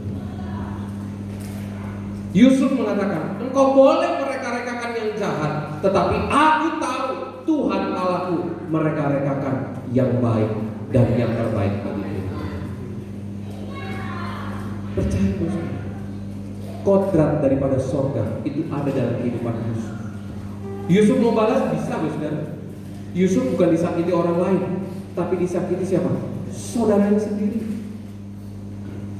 Yusuf mengatakan, engkau boleh mereka-rekakan yang jahat, tetapi aku tahu Tuhan Allahku mereka-rekakan yang baik dan yang terbaik bagi kita. Percaya Saudara, kodrat daripada sorga itu ada dalam kehidupan Yusuf. Yusuf mau balas bisa Saudara. Yusuf bukan disakiti orang lain, tapi disakiti siapa? Saudaranya sendiri.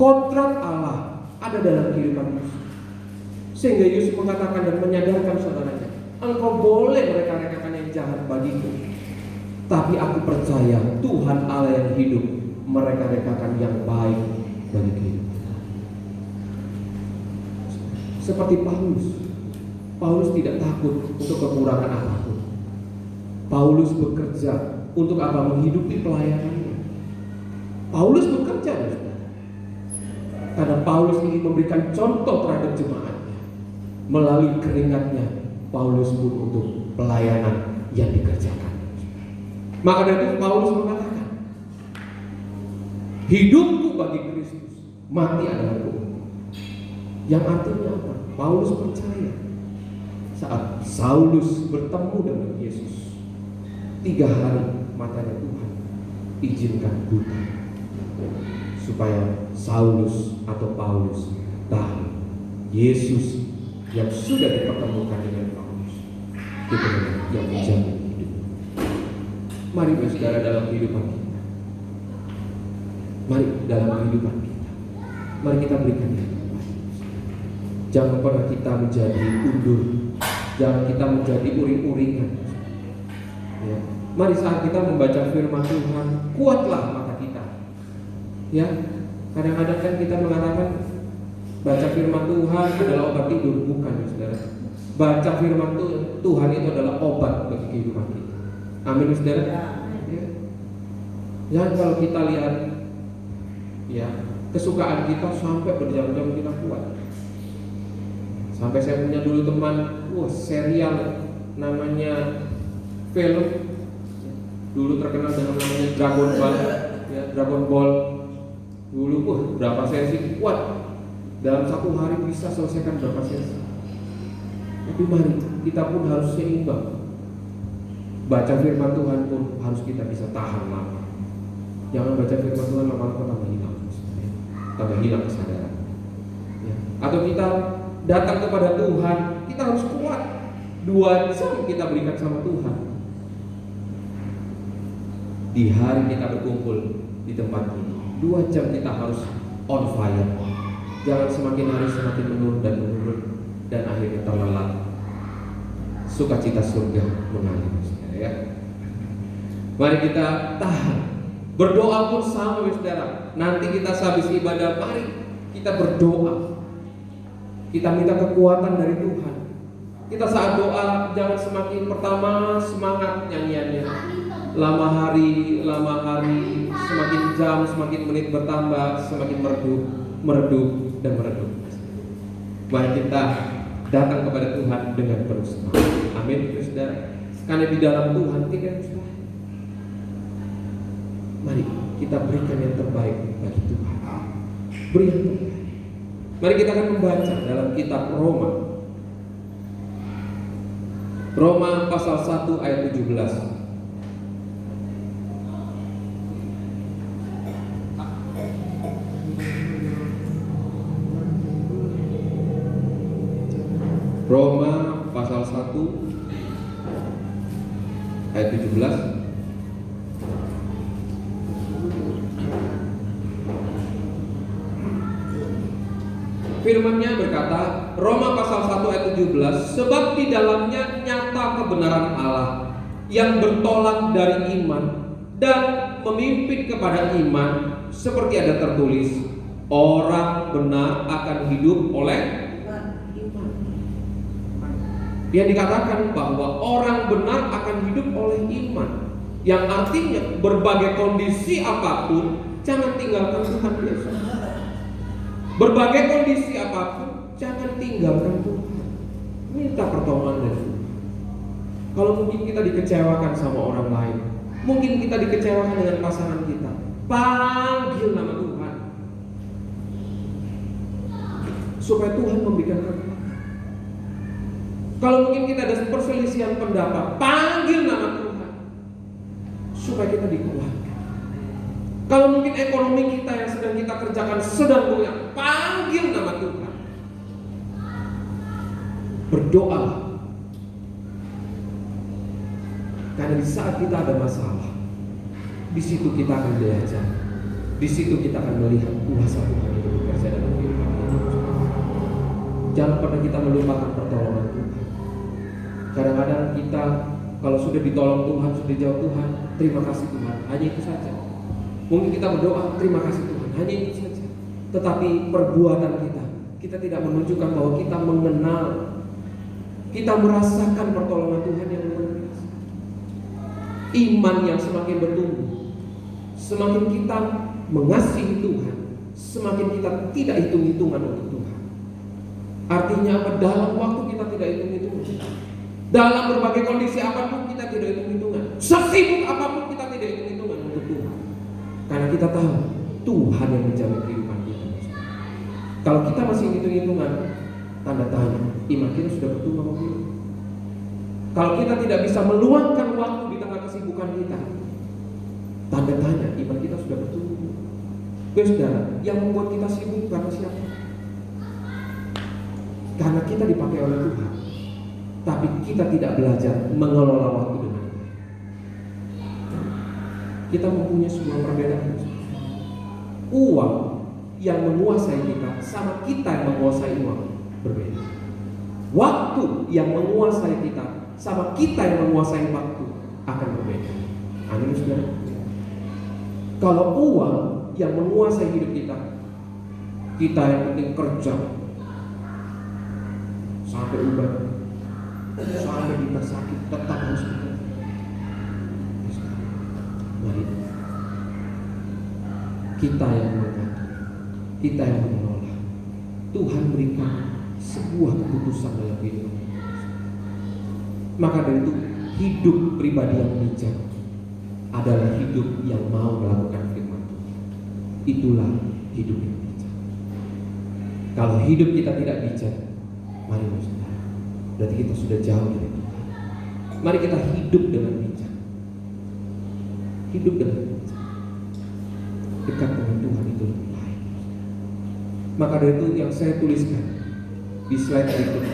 Kodrat Allah ada dalam kehidupan Yusuf, sehingga Yusuf mengatakan dan menyadarkan saudaranya, engkau boleh mereka-rekakan yang jahat bagiku, tapi aku percaya Tuhan Allah yang hidup mereka-rekakan yang baik bagi kehidupan. Seperti Paulus tidak takut untuk kekurangan apapun. Paulus bekerja untuk apa? Menghidupi pelayanannya. Paulus bekerja, karena Paulus ingin memberikan contoh terhadap jemaatnya. Melalui keringatnya, Paulus pun untuk pelayanan yang dikerjakan. Maka dari itu Paulus mengatakan, hidupku bagi Kristus, mati adalah untukku. Yang artinya apa? Paulus percaya saat Saulus bertemu dengan Yesus, 3 hari matanya Tuhan izinkan buta, supaya Saulus atau Paulus tahu Yesus yang sudah dipertemukan dengan Paulus itu yang menjamin hidup. Mari saudara, dalam kehidupan kita, mari dalam kehidupan kita, mari kita berikan yang terbaik. Jangan pernah kita menjadi undur, jangan kita menjadi uring-uringan. Ya. Mari saat kita membaca firman Tuhan, kuatlah mata kita. Ya, kadang-kadang kan kita mengatakan baca firman Tuhan adalah obat tidur, bukan saudara. Baca firman Tuhan itu adalah obat bagi kehidupan kita. Amin saudara. Ya. Jangan kalau kita lihat ya kesukaan kita sampai berjam-jam kita kuat. Sampai saya punya dulu teman, serial namanya film dulu terkenal dengan namanya Dragon Ball, ya, Dragon Ball dulu berapa sesi kuat, dalam 1 hari bisa selesaikan berapa sesi. Tapi mari kita pun harus seimbang. Baca firman Tuhan pun harus kita bisa tahan lama. Jangan baca firman Tuhan lama-lama tambah hilang kesadaran. Ya. Atau kita datang kepada Tuhan, kita harus kuat. 2 jam kita berikan sama Tuhan. Di hari kita berkumpul di tempat ini, 2 jam kita harus on fire. Jangan semakin hari semakin menurun dan akhirnya terlelap. Sukacita surga mengalir, ya. Mari kita tahan. Berdoa pun sama, saudara. Nanti kita sehabis ibadah, mari kita berdoa. Kita minta kekuatan dari Tuhan. Kita saat doa jangan semakin pertama semangat nyanyiannya. Lama hari, semakin jam, semakin menit bertambah, semakin meredup. Mari kita datang kepada Tuhan dengan penuh semangat. Amin, saudara. Karena di dalam Tuhan tidak mustahil. Mari kita berikan yang terbaik bagi Tuhan. Beri yang terbaik. Mari kita akan membaca dalam kitab Roma pasal 1 ayat 17. Roma pasal 1 ayat 17. Firman-Nya berkata, Roma pasal 1 ayat 17, sebab di dalamnya nyata kebenaran Allah yang bertolak dari iman dan memimpin kepada iman, seperti ada tertulis, orang benar akan hidup oleh iman. Dia dikatakan bahwa orang benar akan hidup oleh iman, yang artinya berbagai kondisi apapun jangan tinggalkan Tuhan Yesus. Berbagai kondisi apapun jangan tinggalkan Tuhan. Minta pertolongan dari Tuhan. Kalau mungkin kita dikecewakan sama orang lain, mungkin kita dikecewakan dengan pasangan kita, panggil nama Tuhan supaya Tuhan memberikan kekuatan. Kalau mungkin kita ada perselisihan pendapat, panggil nama Tuhan supaya kita dikuatkan. Kalau mungkin ekonomi kita yang sedang kita kerjakan sedang goyah, panggil nama Tuhan. Berdoa. Karena di saat kita ada masalah, di situ kita akan belajar. Di situ kita akan melihat kuasa Tuhan itu bekerja dalam kehidupan kita. Jangan pernah kita melupakan pertolongan Tuhan. Kadang-kadang kita kalau sudah ditolong Tuhan, sudah jauh Tuhan, terima kasih Tuhan, hanya itu saja. Mungkin kita berdoa, terima kasih Tuhan, hanya itu saja. Tetapi perbuatan kita tidak menunjukkan bahwa kita mengenal, kita merasakan pertolongan Tuhan yang luar biasa. Iman yang semakin bertumbuh, semakin kita mengasihi Tuhan, semakin kita tidak hitung-hitungan untuk Tuhan. Artinya apa? Dalam waktu kita tidak hitung-hitungan, dalam berbagai kondisi apapun kita tidak hitung-hitungan, sesibuk apapun kita tidak hitung-hitungan untuk Tuhan. Karena kita tahu Tuhan yang menjamin kehidupan kita. Kalau kita masih hitung-hitungan, tanda tanya iman kita sudah bertumbuh atau belum. Kalau kita tidak bisa meluangkan waktu di tengah kesibukan kita, tanda tanya iman kita sudah bertumbuh. Saudara, yang membuat kita sibuk karena siapa? Karena kita dipakai oleh Tuhan, tapi kita tidak belajar mengelola waktu dengan baik. Kita mempunyai sebuah perbedaan. Uang yang menguasai kita sama kita yang menguasai uang berbeda. Waktu yang menguasai kita sama kita yang menguasai waktu akan berbeda. Amin, saudara. Kalau uang yang menguasai hidup kita yang penting kerja sampai ubah, sampai kita sakit tetap harus bekerja. Mari kita yang mengatur, kita yang mengelola. Tuhan berikan sebuah keputusan dalam hidup kita. Maka dari itu hidup pribadi yang bijak adalah hidup yang mau melakukan firman Tuhan. Itulah hidup yang bijak. Kalau hidup kita tidak bijak, mari saudara, berarti kita sudah jauh dari Tuhan. Mari kita hidup dengan bijak. Hidup dengan bijak, dekat dengan Tuhan itu lebih baik. Maka dari itu yang saya tuliskan di slide berikut,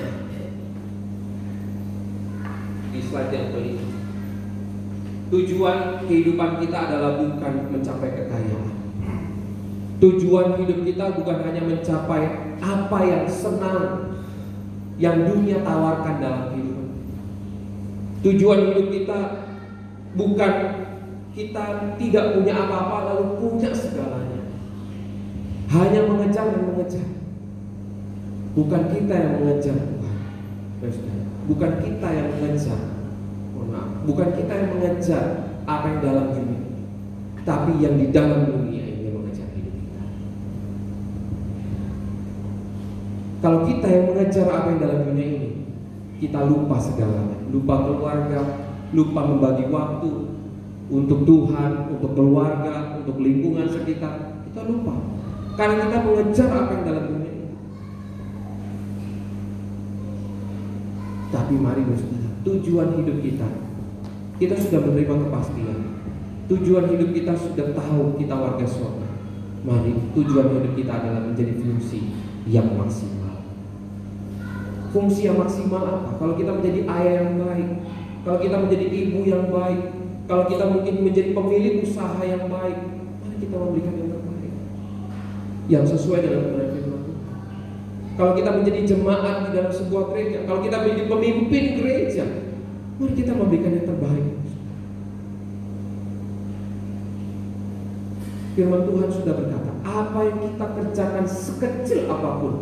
di slide yang kelima, tujuan kehidupan kita adalah bukan mencapai kekayaan. Tujuan hidup kita bukan hanya mencapai apa yang senang, yang dunia tawarkan dalam kehidupan. Tujuan hidup kita bukan kita tidak punya apa-apa lalu punya segalanya, hanya mengejar dan mengejar. Bukan kita yang mengejar Tuhan, bukan kita yang mengejar, bukan kita yang mengejar apa yang dalam dunia, tapi yang di dalam dunia ini yang mengejar hidup kita. Kalau kita yang mengejar apa yang dalam dunia ini, kita lupa segalanya, lupa keluarga, lupa membagi waktu untuk Tuhan, untuk keluarga, untuk lingkungan sekitar. Kita lupa karena kita mengejar apa yang dalam dunia ini. Tapi mari saudara, tujuan hidup kita sudah menerima kepastian. Tujuan hidup kita sudah tahu kita warga surga. Mari tujuan hidup kita adalah menjadi fungsi yang maksimal. Fungsi yang maksimal apa? Kalau kita menjadi ayah yang baik, kalau kita menjadi ibu yang baik, kalau kita mungkin menjadi pemilik usaha yang baik, mari kita memberikan yang terbaik, yang sesuai dengan kebenaran firman Tuhan. Kalau kita menjadi jemaat di dalam sebuah gereja, kalau kita menjadi pemimpin gereja, mari kita memberikan yang terbaik. Firman Tuhan sudah berkata, apa yang kita kerjakan sekecil apapun,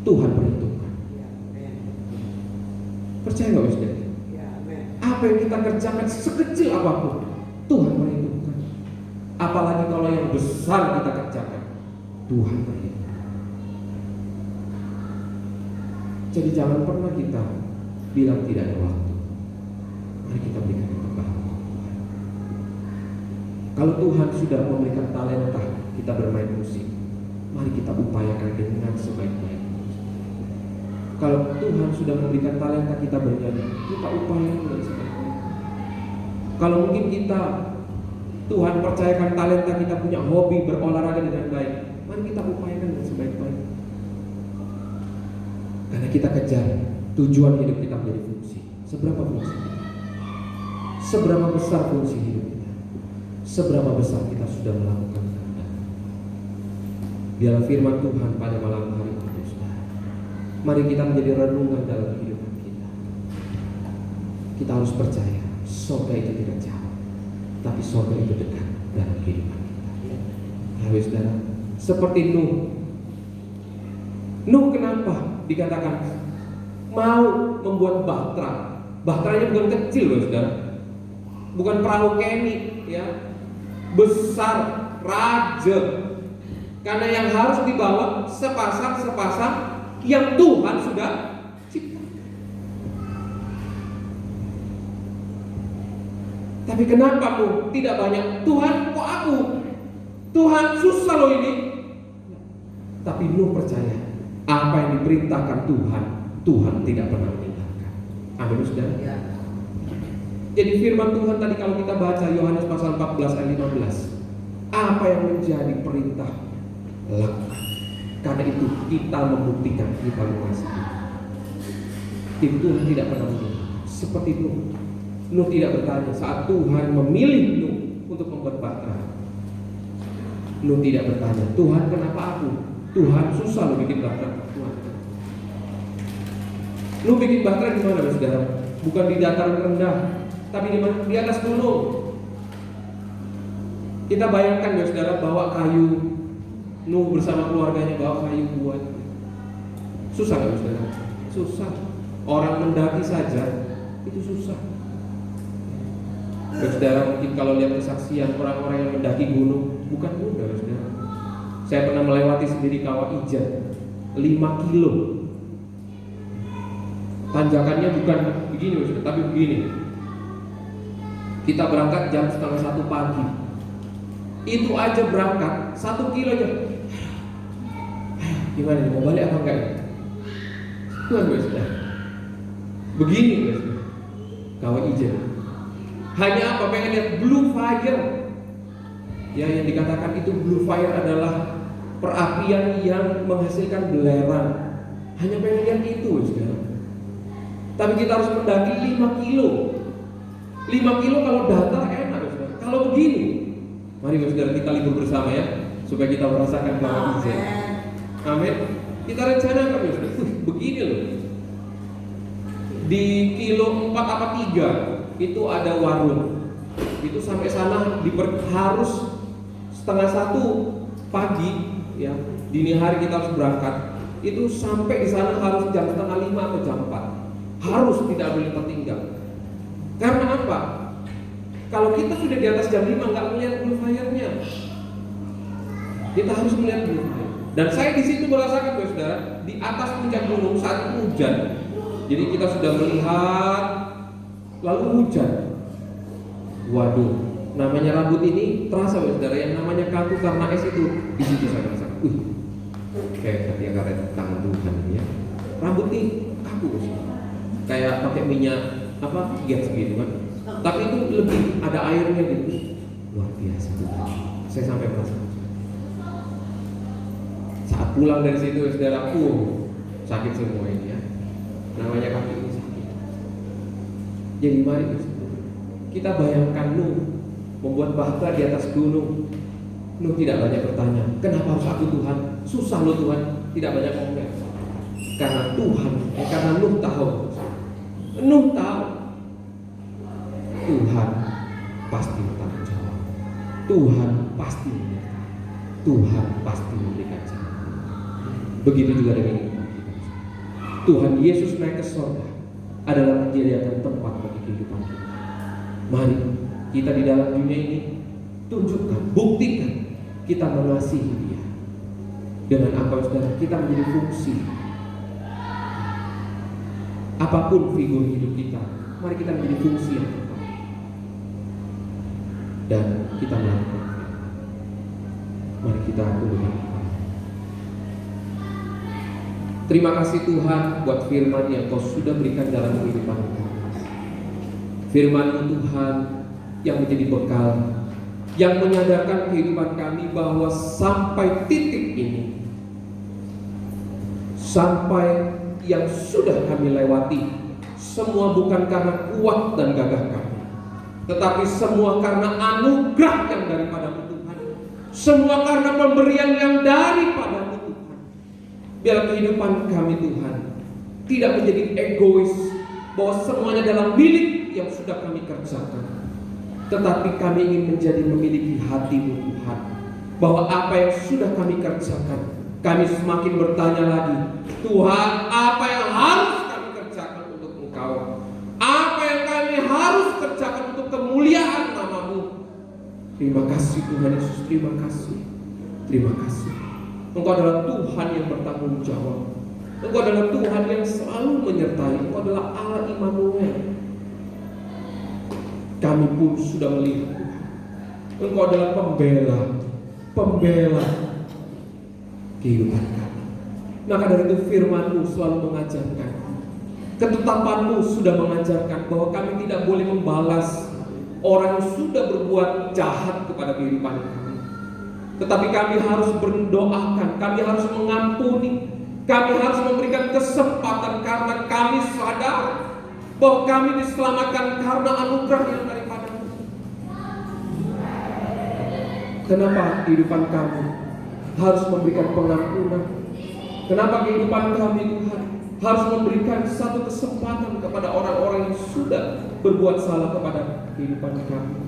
Tuhan perhitungkan. Percaya nggak saudara? Apa yang kita kerjakan sekecil apapun, Tuhan perhitungkan. Apalagi kalau yang besar kita kerjakan, Tuhan perhitungkan. Jadi jangan pernah kita bilang tidak ada waktu. Mari kita berikan yang terbaik. Kalau Tuhan sudah memberikan talenta kita bermain musik, mari kita upayakan dengan sebaik-baiknya. Kalau Tuhan sudah memberikan talenta kita bernyanyi, kita upayakan dengan sebaik-baiknya. Kalau mungkin kita Tuhan percayakan talenta kita punya hobi berolahraga dengan baik. Mari kita upayakan dengan sebaik-baik. Karena kita kejar tujuan hidup kita menjadi fungsi. Seberapa fungsi kita? Seberapa besar fungsi hidup kita? Seberapa besar kita sudah melakukan kehendak? Biarlah firman Tuhan pada malam hari ini, saudara. Mari kita menjadi renungan dalam kehidupan kita. Kita harus percaya, surga itu tidak jauh, tapi surga itu dekat dalam kehidupan kita. Ya saudara, seperti Nuh. Nuh kenapa dikatakan mau membuat bahtera? Bahteranya bukan kecil loh saudara, bukan perahu Kenny ya, besar, raja. Karena yang harus dibawa sepasang yang Tuhan sudah cipta. Tapi kenapa Nuh tidak banyak? Tuhan kok aku? Tuhan susah loh ini. Tapi Nuh percaya apa yang diperintahkan Tuhan, Tuhan tidak pernah meninggalkan. Amin saudara. Ya. Jadi firman Tuhan tadi kalau kita baca Yohanes pasal 14 ayat 15, apa yang menjadi perintah lakukan. Karena itu kita membuktikan kita mengasihi. Tim Tuhan tidak pernah meninggalkan. Seperti Nuh. Nuh tidak bertanya saat Tuhan memilih Nuh untuk membuat bahtera. Nuh tidak bertanya, Tuhan kenapa aku? Tuhan susah lo bikin bahtera. Tuhan. Nuh bikin bahtera di mana saudara? Bukan di dataran rendah, tapi di mana? Di atas gunung. Kita bayangkan ya saudara, bawa kayu. Nuh bersama keluarganya bawa kayu buat. Susah nggak saudara? Susah. Orang mendaki saja itu susah. Ya, saudara mungkin kalau lihat kesaksian orang-orang yang mendaki gunung bukan mudah saudara. Saya pernah melewati sendiri Kawah Ijen 5 kilo. Tanjakannya bukan begini saudara, tapi begini. Kita berangkat jam 12:30 pagi. Itu aja berangkat 1 kilo aja. Gimana nih, mau balik apa enggak ya? Tuhan saudara. Begini guys, Kawah Ijen. Hanya apa? Pengen lihat blue fire. Ya, yang dikatakan itu blue fire adalah perapian yang menghasilkan belerang. Hanya pengen lihat itu saudara. Tapi kita harus mendaki 5 kilo. 5 kilo kalau datar enak saudara. Kalau begini, mari saudara kita libur bersama ya, supaya kita merasakan Kawah Ijen. Amin. Kita rencanakan ya saudara. Begini loh. Di kilo 4 apa 3 itu ada warung. Itu sampai sana harus 12:30 pagi ya. Dini hari kita harus berangkat. Itu sampai di sana harus jam 4:30 atau jam 4. Harus, tidak boleh tertinggal. Karena apa? Kalau kita sudah di atas jam 5 nggak melihat blue fire-nya. Kita harus melihat blue fire. Dan saya di situ merasakan saudara, di atas puncak gunung saat itu hujan. Jadi kita sudah melihat lalu hujan. Waduh, namanya rambut ini terasa saudara, yang namanya kaku karena es itu di situ saya rasakan. Kayak dia kata tangan Tuhan ya. Rambut ini kaku kayak pakai minyak apa gas gitu kan. Tapi itu lebih ada airnya gitu. Luar biasa Tuhan. Saya sampai merasakan. Saat pulang dari situ saudaraku sakit semua ini ya. Namanya kaki ini sakit. Jadi mari kita bayangkan Nuh membuat bahtera di atas gunung. Nuh tidak banyak bertanya, kenapa harus aku Tuhan? Susah loh Tuhan. Tidak banyak ngomong. Karena Tuhan, karena Nuh tahu. Nuh tahu Tuhan pasti bertanggung jawab. Tuhan pasti menyertai. Tuhan pasti memberikan jalan. Begitu juga dengan kita. Tuhan Yesus naik ke surga adalah menyediakan tempat bagi kehidupan kita. Mari kita di dalam dunia ini tunjukkan, buktikan kita mengasihi Dia. Dengan apa saudara? Kita menjadi fungsi. Apapun figur hidup kita, mari kita menjadi fungsi yang tepat. Dan kita melakukan. Mari kita tundukkan. Terima kasih Tuhan buat firman yang Kau sudah berikan dalam kehidupan kita. Firman-Mu Tuhan yang menjadi bekal yang menyadarkan kehidupan kami bahwa sampai titik ini, sampai yang sudah kami lewati, semua bukan karena kuat dan gagah kami, tetapi semua karena anugerah yang daripada Tuhan, semua karena pemberian yang daripada Tuhan. Biar kehidupan kami Tuhan tidak menjadi egois, bahwa semuanya adalah milik yang sudah kami kerjakan, tetapi kami ingin menjadi memiliki hati-Mu Tuhan, bahwa apa yang sudah kami kerjakan, kami semakin bertanya lagi, Tuhan, apa yang harus kami kerjakan untuk Engkau, apa yang kami harus kerjakan untuk kemuliaan nama-Mu. Terima kasih Tuhan Yesus, terima kasih, terima kasih. Engkau adalah Tuhan yang bertanggung jawab, Engkau adalah Tuhan yang selalu menyertai, Engkau adalah Allah Immanuel. Kami pun sudah melihat Tuhan, Engkau adalah pembela kehidupan kami. Maka dari itu firman-Mu selalu mengajarkan, ketetapan-Mu sudah mengajarkan bahwa kami tidak boleh membalas orang yang sudah berbuat jahat kepada kehidupan kami, tetapi kami harus berdoakan, kami harus mengampuni, kami harus memberikan kesempatan karena kami sadar bahwa kami diselamatkan karena anugerah yang daripada-Mu. Kenapa kehidupan kami harus memberikan pengampunan? Kenapa kehidupan kami Tuhan harus memberikan satu kesempatan kepada orang-orang yang sudah berbuat salah kepada kehidupan kami?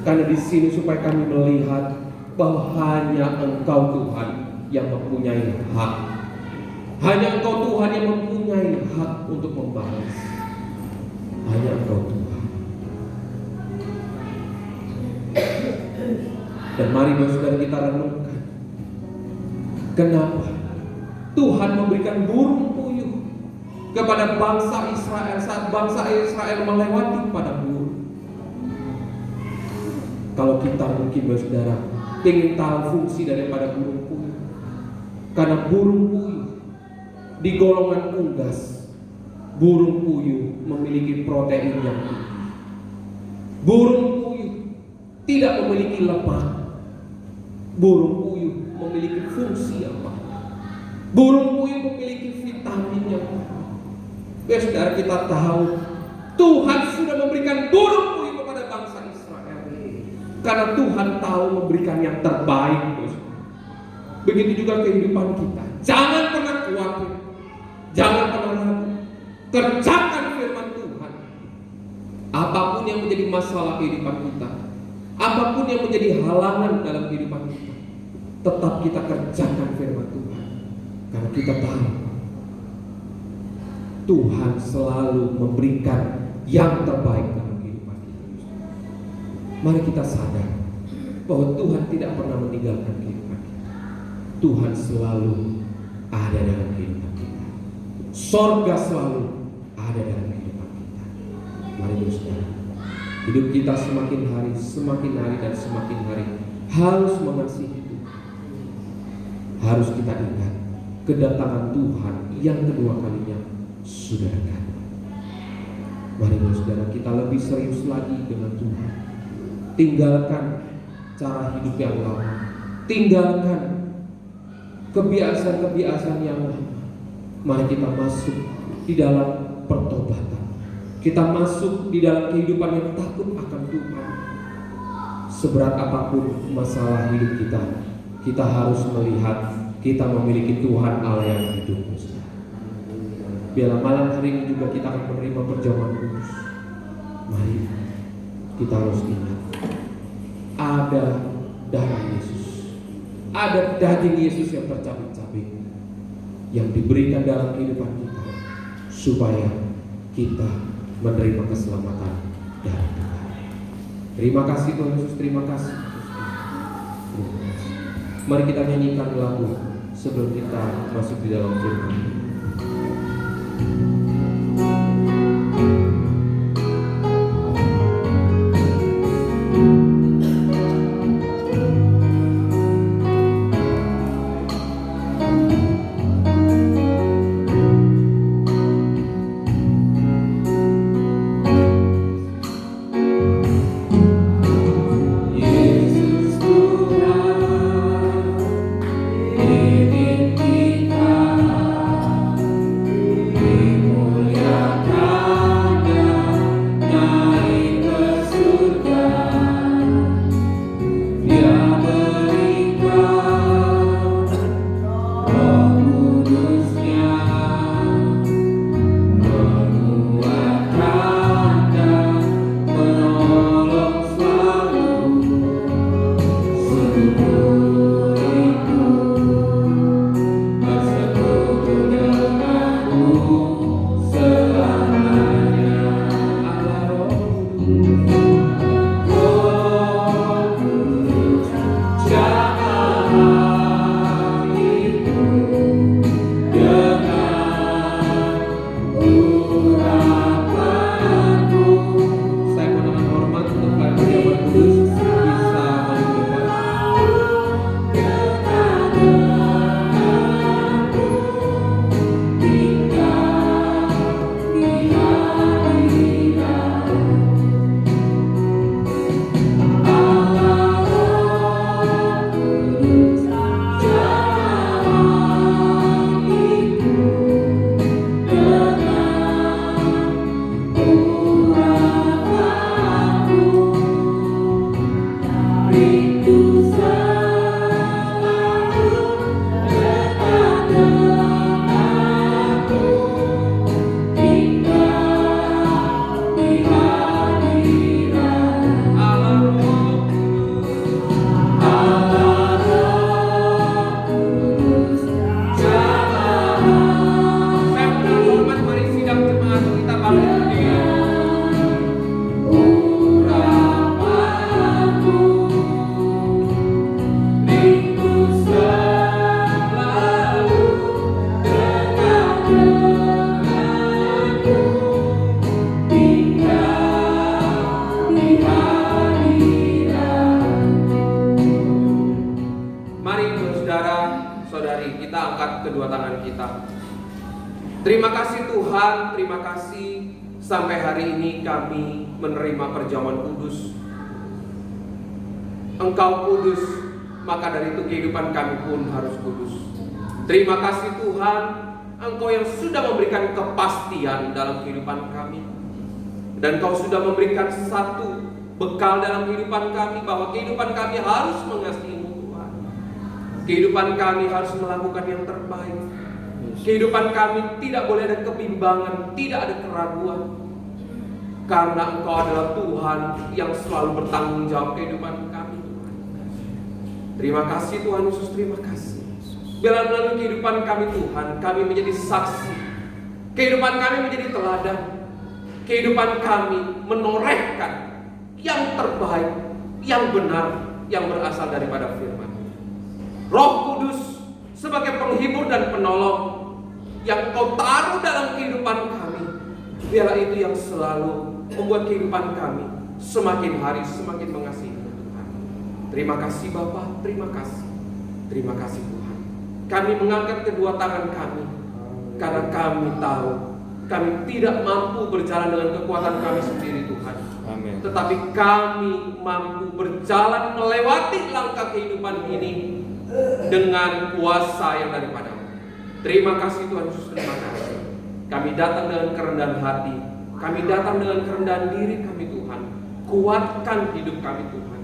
Karena di sini supaya kami melihat bahwa hanya Engkau Tuhan yang mempunyai hak. Hanya Engkau Tuhan yang mempunyai hak untuk membalas. Hanya Engkau Tuhan. Dan mari saudara kita renungkan, kenapa Tuhan memberikan burung puyuh kepada bangsa Israel saat bangsa Israel melewati padang gurun. Kalau kita mungkin saudara ingin tahu fungsi daripada burung puyuh, karena burung puyuh di golongan unggas, burung puyuh memiliki protein yang tinggi. Burung puyuh tidak memiliki lemak. Burung puyuh memiliki fungsi yang banyak. Burung puyuh memiliki vitamin yang banyak. Biar saudara kita tahu, Tuhan sudah memberikan burung puyuh kepada bangsa Israel, karena Tuhan tahu memberikan yang terbaik. Begitu juga kehidupan kita. Jangan pernah khawatir, jangan pernah ragu. Kerjakan firman Tuhan. Apapun yang menjadi masalah kehidupan kita, apapun yang menjadi halangan dalam kehidupan kita, tetap kita kerjakan firman Tuhan. Karena kita tahu Tuhan selalu memberikan yang terbaik dalam kehidupan kita. Mari kita sadar bahwa Tuhan tidak pernah meninggalkan kehidupan kita. Tuhan selalu ada dalam kehidupan kita. Sorga selalu ada dalam kehidupan kita. Mari saudara, hidup kita semakin hari dan semakin hari harus mengasihi Tuhan. Harus kita ingat kedatangan Tuhan yang kedua kalinya sudah dekat. Mari saudara, kita lebih serius lagi dengan Tuhan. Tinggalkan cara hidup yang lama, tinggalkan kebiasaan-kebiasaan yang lama. Mari kita masuk di dalam pertobatan. Kita masuk di dalam kehidupan yang takut akan Tuhan. Seberat apapun masalah hidup kita, kita harus melihat kita memiliki Tuhan Allah yang hidup. Biarlah malam hari ini juga kita akan menerima perjamuan kudus. Mari kita harus ingat, ada darah Yesus, ada daging Yesus yang tercabik-cabik, yang diberikan dalam kehidupan kita, supaya kita menerima keselamatan dari Tuhan. Terima kasih Tuhan Yesus, terima kasih. Mari kita nyanyikan lagu sebelum kita masuk di dalam firman. Terima kasih Tuhan, terima kasih sampai hari ini kami menerima perjamuan kudus. Engkau kudus, maka dari itu kehidupan kami pun harus kudus. Terima kasih Tuhan, Engkau yang sudah memberikan kepastian dalam kehidupan kami. Dan Engkau sudah memberikan satu bekal dalam kehidupan kami, bahwa kehidupan kami harus mengasihi-Mu Tuhan. Kehidupan kami harus melakukan yang terbaik. Kehidupan kami tidak boleh ada kebimbangan, tidak ada keraguan. Karena Engkau adalah Tuhan yang selalu bertanggung jawab kehidupan kami. Terima kasih Tuhan Yesus, terima kasih. Bila melalui kehidupan kami Tuhan, kami menjadi saksi. Kehidupan kami menjadi teladan. Kehidupan kami menorehkan yang terbaik, yang benar, yang berasal daripada firman. Roh Kudus sebagai penghibur dan penolong yang Kau taruh dalam kehidupan kami, biarlah itu yang selalu membuat kehidupan kami semakin hari semakin mengasihi Tuhan. Terima kasih Bapa, terima kasih. Terima kasih Tuhan. Kami mengangkat kedua tangan kami karena kami tahu kami tidak mampu berjalan dengan kekuatan kami sendiri Tuhan. Amin. Tetapi kami mampu berjalan melewati langkah kehidupan ini dengan kuasa yang daripada-Mu. Terima kasih Tuhan Yesus, terima kasih. Kami datang dengan kerendahan hati, kami datang dengan kerendahan diri kami Tuhan. Kuatkan hidup kami Tuhan,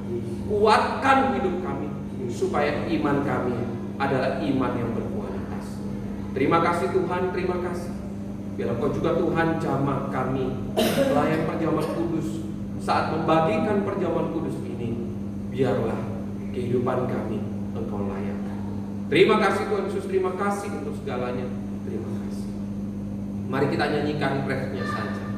kuatkan hidup kami, supaya iman kami adalah iman yang berkualitas. Terima kasih Tuhan, terima kasih. Biarlah Kau juga Tuhan jamah kami, pelayan perjamuan kudus, saat membagikan perjamuan kudus ini, biarlah kehidupan kami Engkau layakkan. Terima kasih Tuhan Yesus, terima kasih untuk segalanya. Terima kasih. Mari kita nyanyikan refnya saja.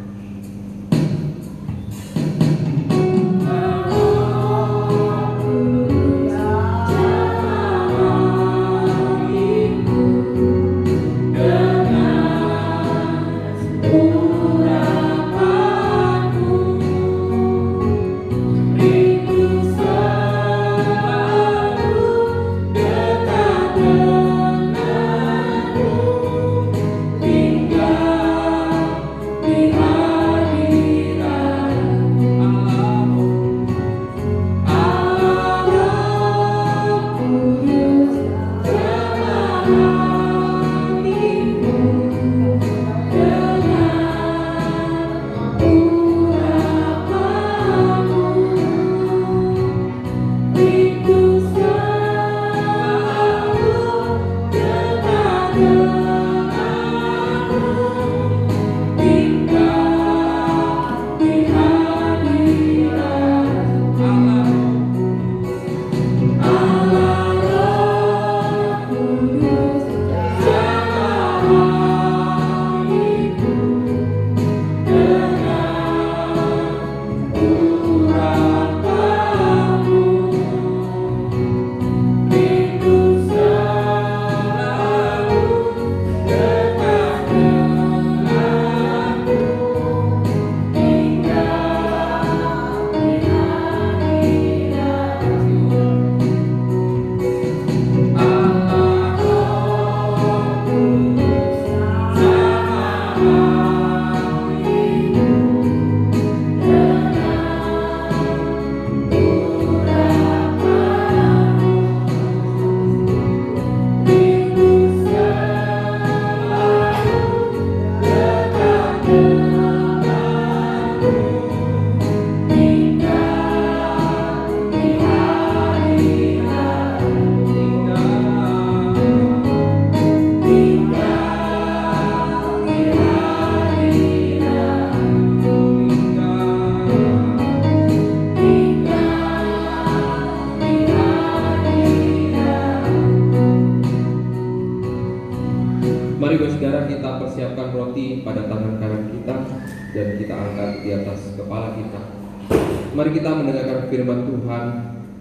Mari kita mendengarkan firman Tuhan.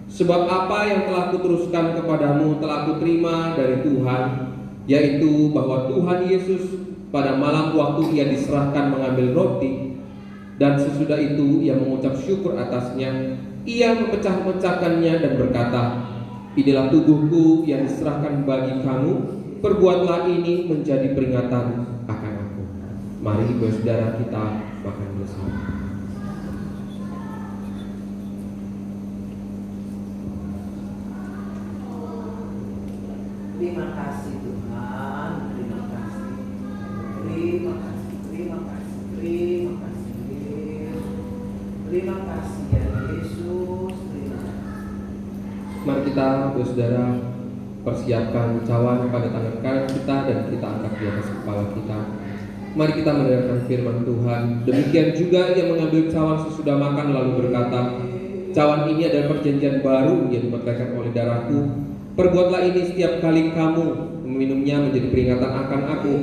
Sebab apa yang telah kuteruskan kepadamu telah kuterima dari Tuhan, yaitu bahwa Tuhan Yesus pada malam waktu Ia diserahkan mengambil roti, dan sesudah itu Ia mengucap syukur atasnya, Ia memecah-mecahkannya dan berkata, "Inilah tubuhku yang diserahkan bagi kamu, perbuatlah ini menjadi peringatan akan aku." Mari saudara kita makan bersama. Terima kasih Tuhan, terima kasih, terima kasih, terima kasih, terima kasih, terima kasih ya Yesus, terima kasih. Mari kita saudara persiapkan cawan pada tangan kanan kita dan kita angkat di atas kepala kita. Mari kita mendengarkan firman Tuhan. Demikian juga ia mengambil cawan sesudah makan lalu berkata, cawan ini adalah perjanjian baru yang diperkatakan oleh darahku. Perbuatlah ini setiap kali kamu meminumnya menjadi peringatan akan aku.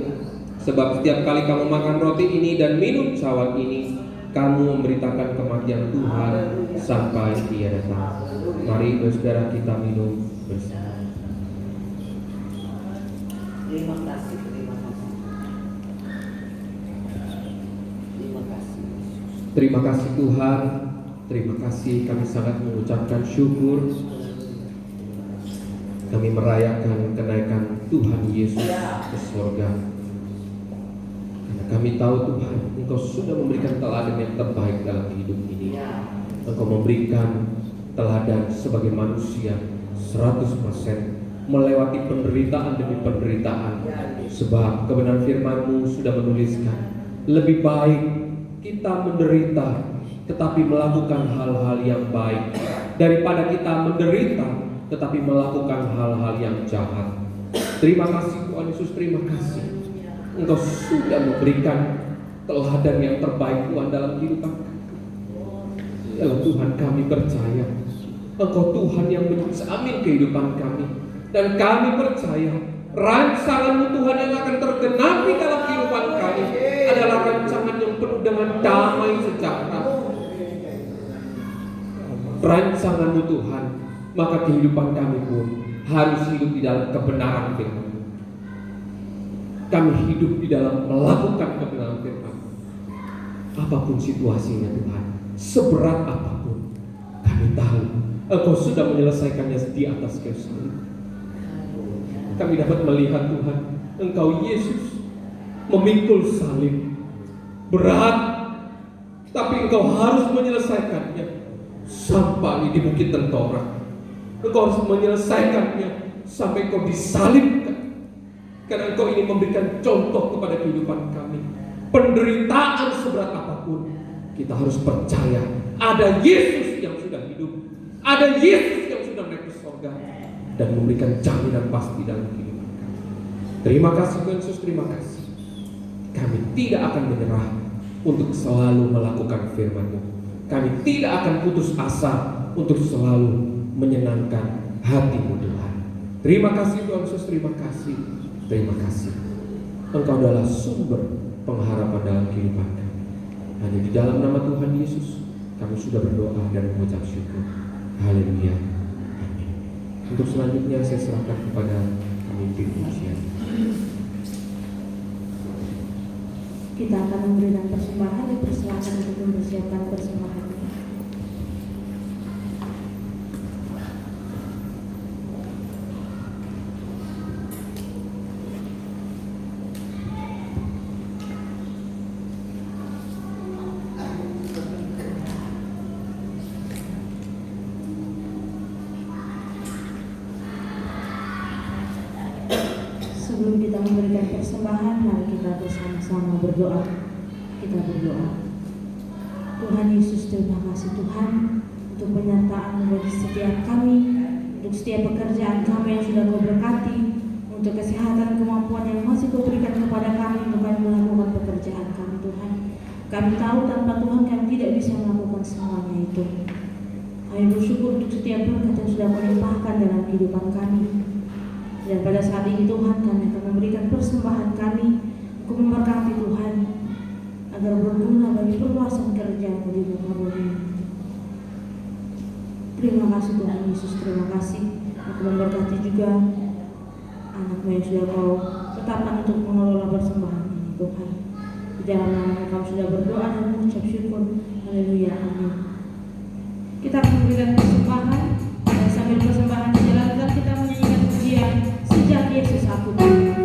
Sebab setiap kali kamu makan roti ini dan minum cawan ini, kamu memberitakan kematian Tuhan sampai Dia datang. Mari saudara kita minum bersama. Terima kasih, terima kasih. Terima kasih. Terima kasih Tuhan. Terima kasih, kami sangat mengucapkan syukur. Kami merayakan kenaikan Tuhan Yesus ke surga. Karena kami tahu Tuhan, Engkau sudah memberikan teladan yang terbaik dalam hidup ini. Engkau memberikan teladan sebagai manusia 100% melewati penderitaan demi penderitaan. Sebab kebenaran firman-Mu sudah menuliskan, lebih baik kita menderita tetapi melakukan hal-hal yang baik daripada kita menderita tetapi melakukan hal-hal yang jahat. Terima kasih Tuhan Yesus, terima kasih. Engkau sudah memberikan teladan yang terbaik Tuhan dalam kehidupan kami. Ya Tuhan, kami percaya Engkau Tuhan yang menjamin kehidupan kami. Dan kami percaya rancangan-Mu Tuhan yang akan tergenapi dalam kehidupan kami adalah rancangan yang penuh dengan damai sejahtera. Rancangan-Mu Tuhan, maka kehidupan kami pun harus hidup di dalam kebenaran firman-Mu. Kami hidup di dalam melakukan kebenaran firman-Mu. Apapun situasinya Tuhan, seberat apapun, kami tahu Engkau sudah menyelesaikannya di atas kayu salib. Kami dapat melihat Tuhan, Engkau Yesus memikul salib berat, tapi Engkau harus menyelesaikannya sampai di Bukit Tengkorak. Engkau harus menyelesaikannya sampai Engkau disalibkan. Karena Engkau ini memberikan contoh kepada kehidupan kami. Penderitaan seberat apapun, kita harus percaya ada Yesus yang sudah hidup, ada Yesus yang sudah naik ke surga dan memberikan jaminan pasti dalam kehidupan kami. Terima kasih Tuhan Yesus, terima kasih. Kami tidak akan menyerah untuk selalu melakukan firman-Mu. Kami tidak akan putus asa untuk selalu menyenangkan hati-Mu Tuhan. Terima kasih Tuhan Yesus, terima kasih. Terima kasih. Engkau adalah sumber pengharapan dalam kehidupan kami. Hanya di dalam nama Tuhan Yesus kami sudah berdoa dan mengucap syukur. Haleluya. Amin. Untuk selanjutnya saya serahkan kepada pemimpin pujian. Kita akan memberikan persembahan, dipersilakan untuk mempersiapkan persembahan. Sebelum kita memberikan persembahan, mari kita bersama-sama berdoa. Kita berdoa. Tuhan Yesus, terima kasih Tuhan untuk penyertaan-Mu bagi setiap kami, untuk setiap pekerjaan kami yang sudah Kau berkati, untuk kesehatan, kemampuan yang masih Kau berikan kepada kami untuk kami melakukan pekerjaan kami Tuhan. Kami tahu tanpa Tuhan kami tidak bisa melakukan semuanya itu. Kami bersyukur untuk setiap berkat yang sudah Kau limpahkan dalam kehidupan kami. Dan pada saat ini Tuhan, kami akan memberikan persembahan kami untuk memberkati Tuhan agar berguna bagi perluasan kerjaan di muka bumi. Terima kasih Tuhan Yesus, terima kasih. Aku memberkati juga anak-Mu yang sudah Kau tetapkan untuk mengelola persembahan ini Tuhan. Di dalam nama Kami sudah berdoa dan mengucap syukur. Haleluya, amin. Kita akan memberikan persembahan dan sambil persembahan dijalankan kita menyanyikan pujian Sejak Yesus Aku Tuhan.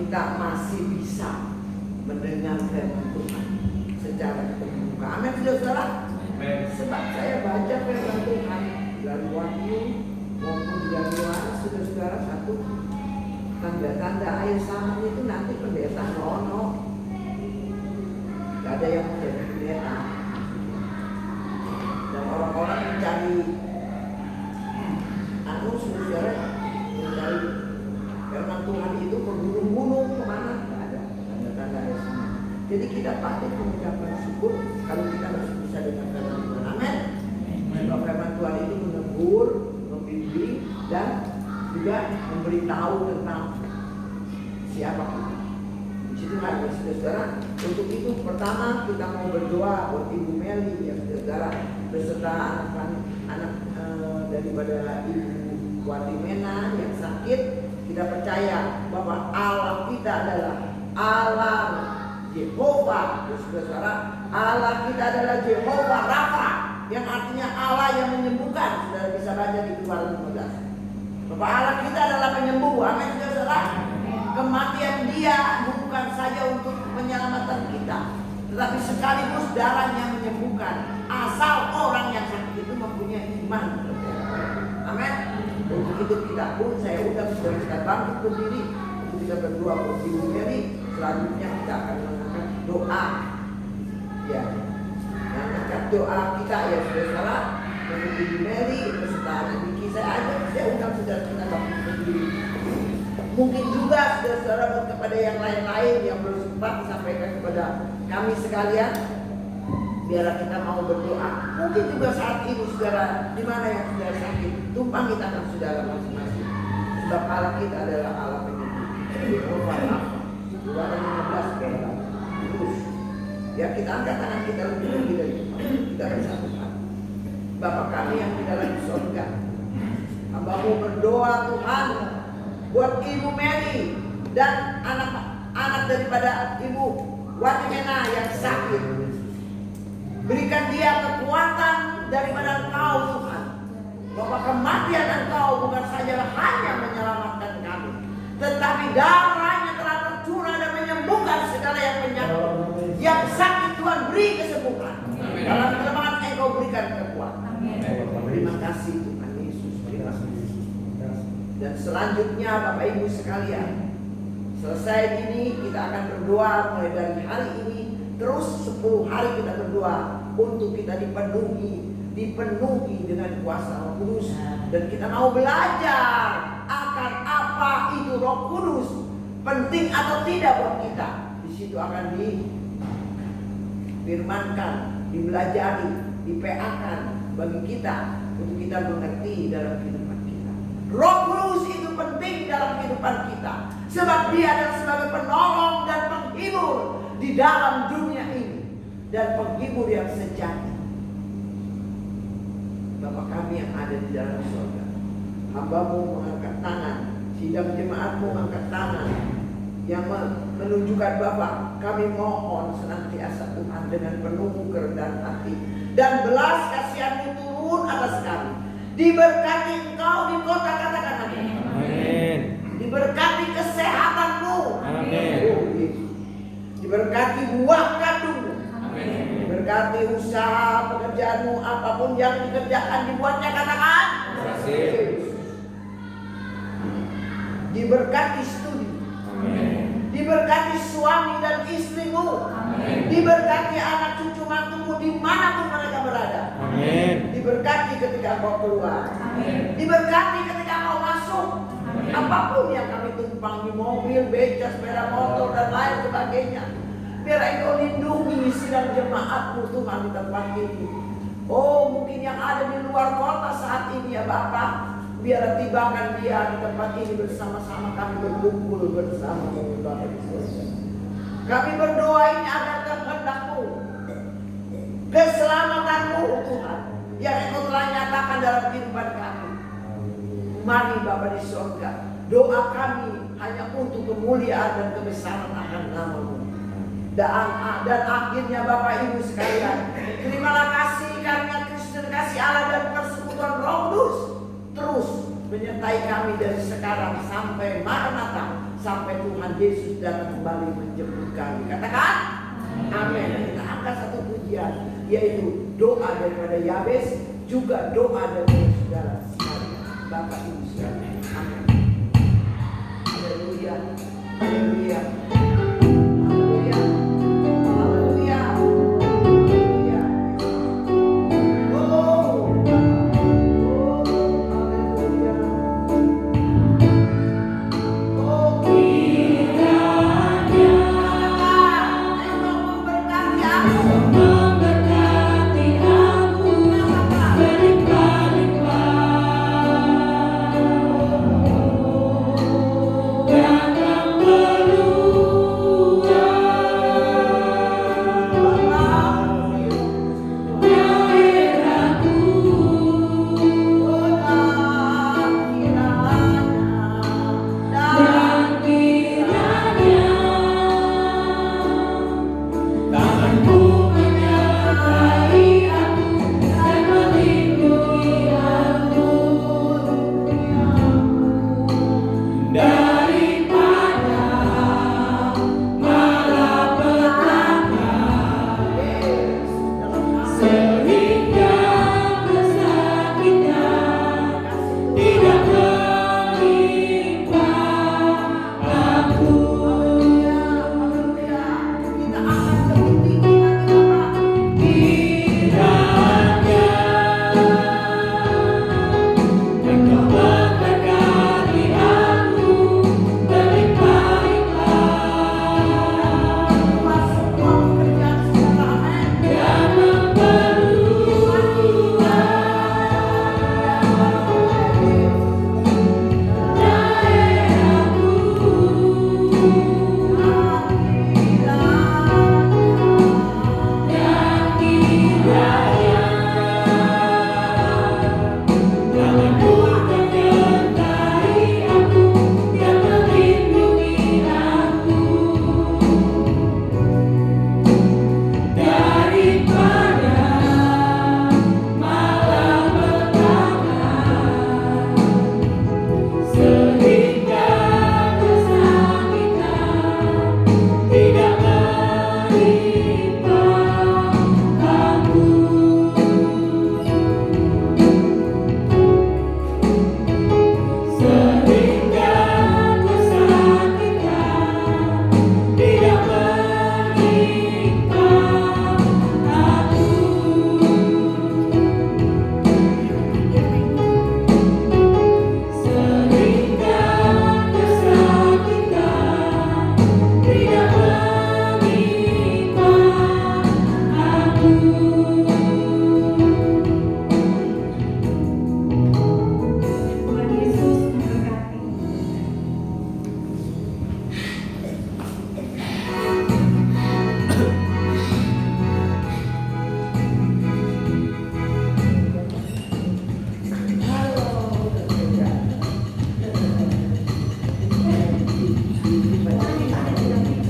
kita masih bisa mendengar firman Tuhan secara terbuka. Amin, saudara. Sebab saya baca firman Tuhan dari Wahyu maupun dari Yohanes, saudara, satu tanda-tanda air zaman itu nanti pendeta Rono. Gak ada yang menjadi pendeta. Dan orang-orang mencari saudara, mencari firman Tuhan itu ke gunung-gunung kemana? Gak ada tanda-tanda air zaman. Jadi kita patut mengucapkan syukur kalau kita masih bisa dengar firman Tuhan. Amin. Sebab firman Tuhan itu menegur, membimbing, dan juga memberitahu tentang siapa kita. Di situ kan, saudara. Untuk itu pertama kita mau berdoa buat Ibu Meli, ya saudara, beserta anak daripada Ibu Watimena yang sakit. Kita percaya bahwa Allah kita adalah Allah Jehovah, saudara. Allah kita adalah Jehovah Rafa, yang artinya Allah yang menyembuhkan. Saudara bisa baca di Keluaran 15. Bahwa Allah kita adalah penyembuh. Amin, saudara. Kematian Dia bukan saja untuk penyelamatan kita, tetapi sekaligus darahnya menyembuhkan. Asal orang yang sakit itu mempunyai iman. Amin. Untuk itu kita pun saya undang saudara kita bangkit berdiri untuk kita berdoa buat Ibu Meli. Selanjutnya kita akan mengangkat doa. Ya, mengangkat doa kita ya saudara untuk Ibu Meli beserta anak Niki. Saya undang saudara kita bangkit berdiri. Mungkin juga saudara-saudara kepada yang lain-lain yang belum sempat disampaikan kepada kami sekalian, biarlah kita mau berdoa. Mungkin juga saat ini saudara, di mana yang saudara sakit, tumpangi tangan saudara masing-masing. Sebab Allah kita adalah Allah penyembuh. Jehovah Rafa. Keluaran 15 terus. Ya, kita angkat tangan kita lebih tinggi dari depan. Kita bersatukan. Bapa kami yang di dalam surga, hamba-Mu berdoa Tuhan buat Ibu Meli dan anak daripada Ibu Watimena yang sakit. Berikan dia kekuatan daripada Engkau Tuhan, bahwa kematian Engkau bukan saja hanya menyelamatkan kami, tetapi darahnya telah tercurah dan menyembuhkan segala yang penyakit. Yang sakit Tuhan beri kesembuhan. Dalam kelemahan Engkau berikan kekuatan. Terima kasih Tuhan Yesus. Terima kasih. Dan selanjutnya Bapak Ibu sekalian, selesai ini kita akan berdoa mulai dari hari ini terus 10 hari kita berdoa untuk kita dipenuhi dengan kuasa Roh Kudus, dan kita mau belajar akan apa itu Roh Kudus, penting atau tidak buat kita. Di situ akan difirmankan, dibelajari, dipeakan bagi kita untuk kita mengerti dalam kehidupan kita. Roh Kudus itu penting dalam kehidupan kita, sebab Dia adalah sebagai penolong dan penghibur di dalam dunia ini, dan penghibur yang sejati. Bapa kami yang ada di dalam surga, hamba-Mu mengangkat tangan, sidang jemaat-Mu mengangkat tangan, yang menunjukkan Bapa, kami mohon senantiasa Tuhan dengan penuh kerendahan hati dan belas kasihan-Mu turun atas kami. Diberkati Engkau di kota, katakan amin. Diberkati kesehatan-Mu, amin. Diberkati buah kandung-Mu, amin. Diberkati usaha pekerjaan-Mu, apapun yang dikerjakan dibuatnya, katakan amin. Diberkati studi, amin. Diberkati suami dan istri-Mu, amin. Diberkati anak cucu mantu-Mu dimanapun mereka berada, amin. Diberkati ketika Engkau keluar, amin. Diberkati ketika Engkau masuk, amin. Apapun yang kami tumpang di mobil, beca, sepeda motor dan lain sebagainya, biar Engkau lindungi sidang jemaat-Mu Tuhan di tempat ini. Oh, mungkin yang ada di luar kota saat ini ya Bapak, biar tibakan dia di tempat ini bersama-sama kami berkumpul bersama-Mu Bapak di surga. Kami berdoa ini agar kehendak-Mu, keselamatan-Mu Tuhan yang Engkau telah nyatakan dalam kehidupan kami. Mari Bapa di surga, doa kami hanya untuk kemuliaan dan kebesaran akan nama-Mu. Dan akhirnya Bapak Ibu sekalian, terimalah kasih karunia Kristus, kasih Allah dan persekutuan Roh Kudus terus menyertai kami dari sekarang sampai Maranatha, sampai Tuhan Yesus datang kembali menjemput kami. Katakan amin. Kita angkat satu pujian, yaitu doa daripada Yabes, juga doa dari saudara sekalian. Bapak Ibu sekalian.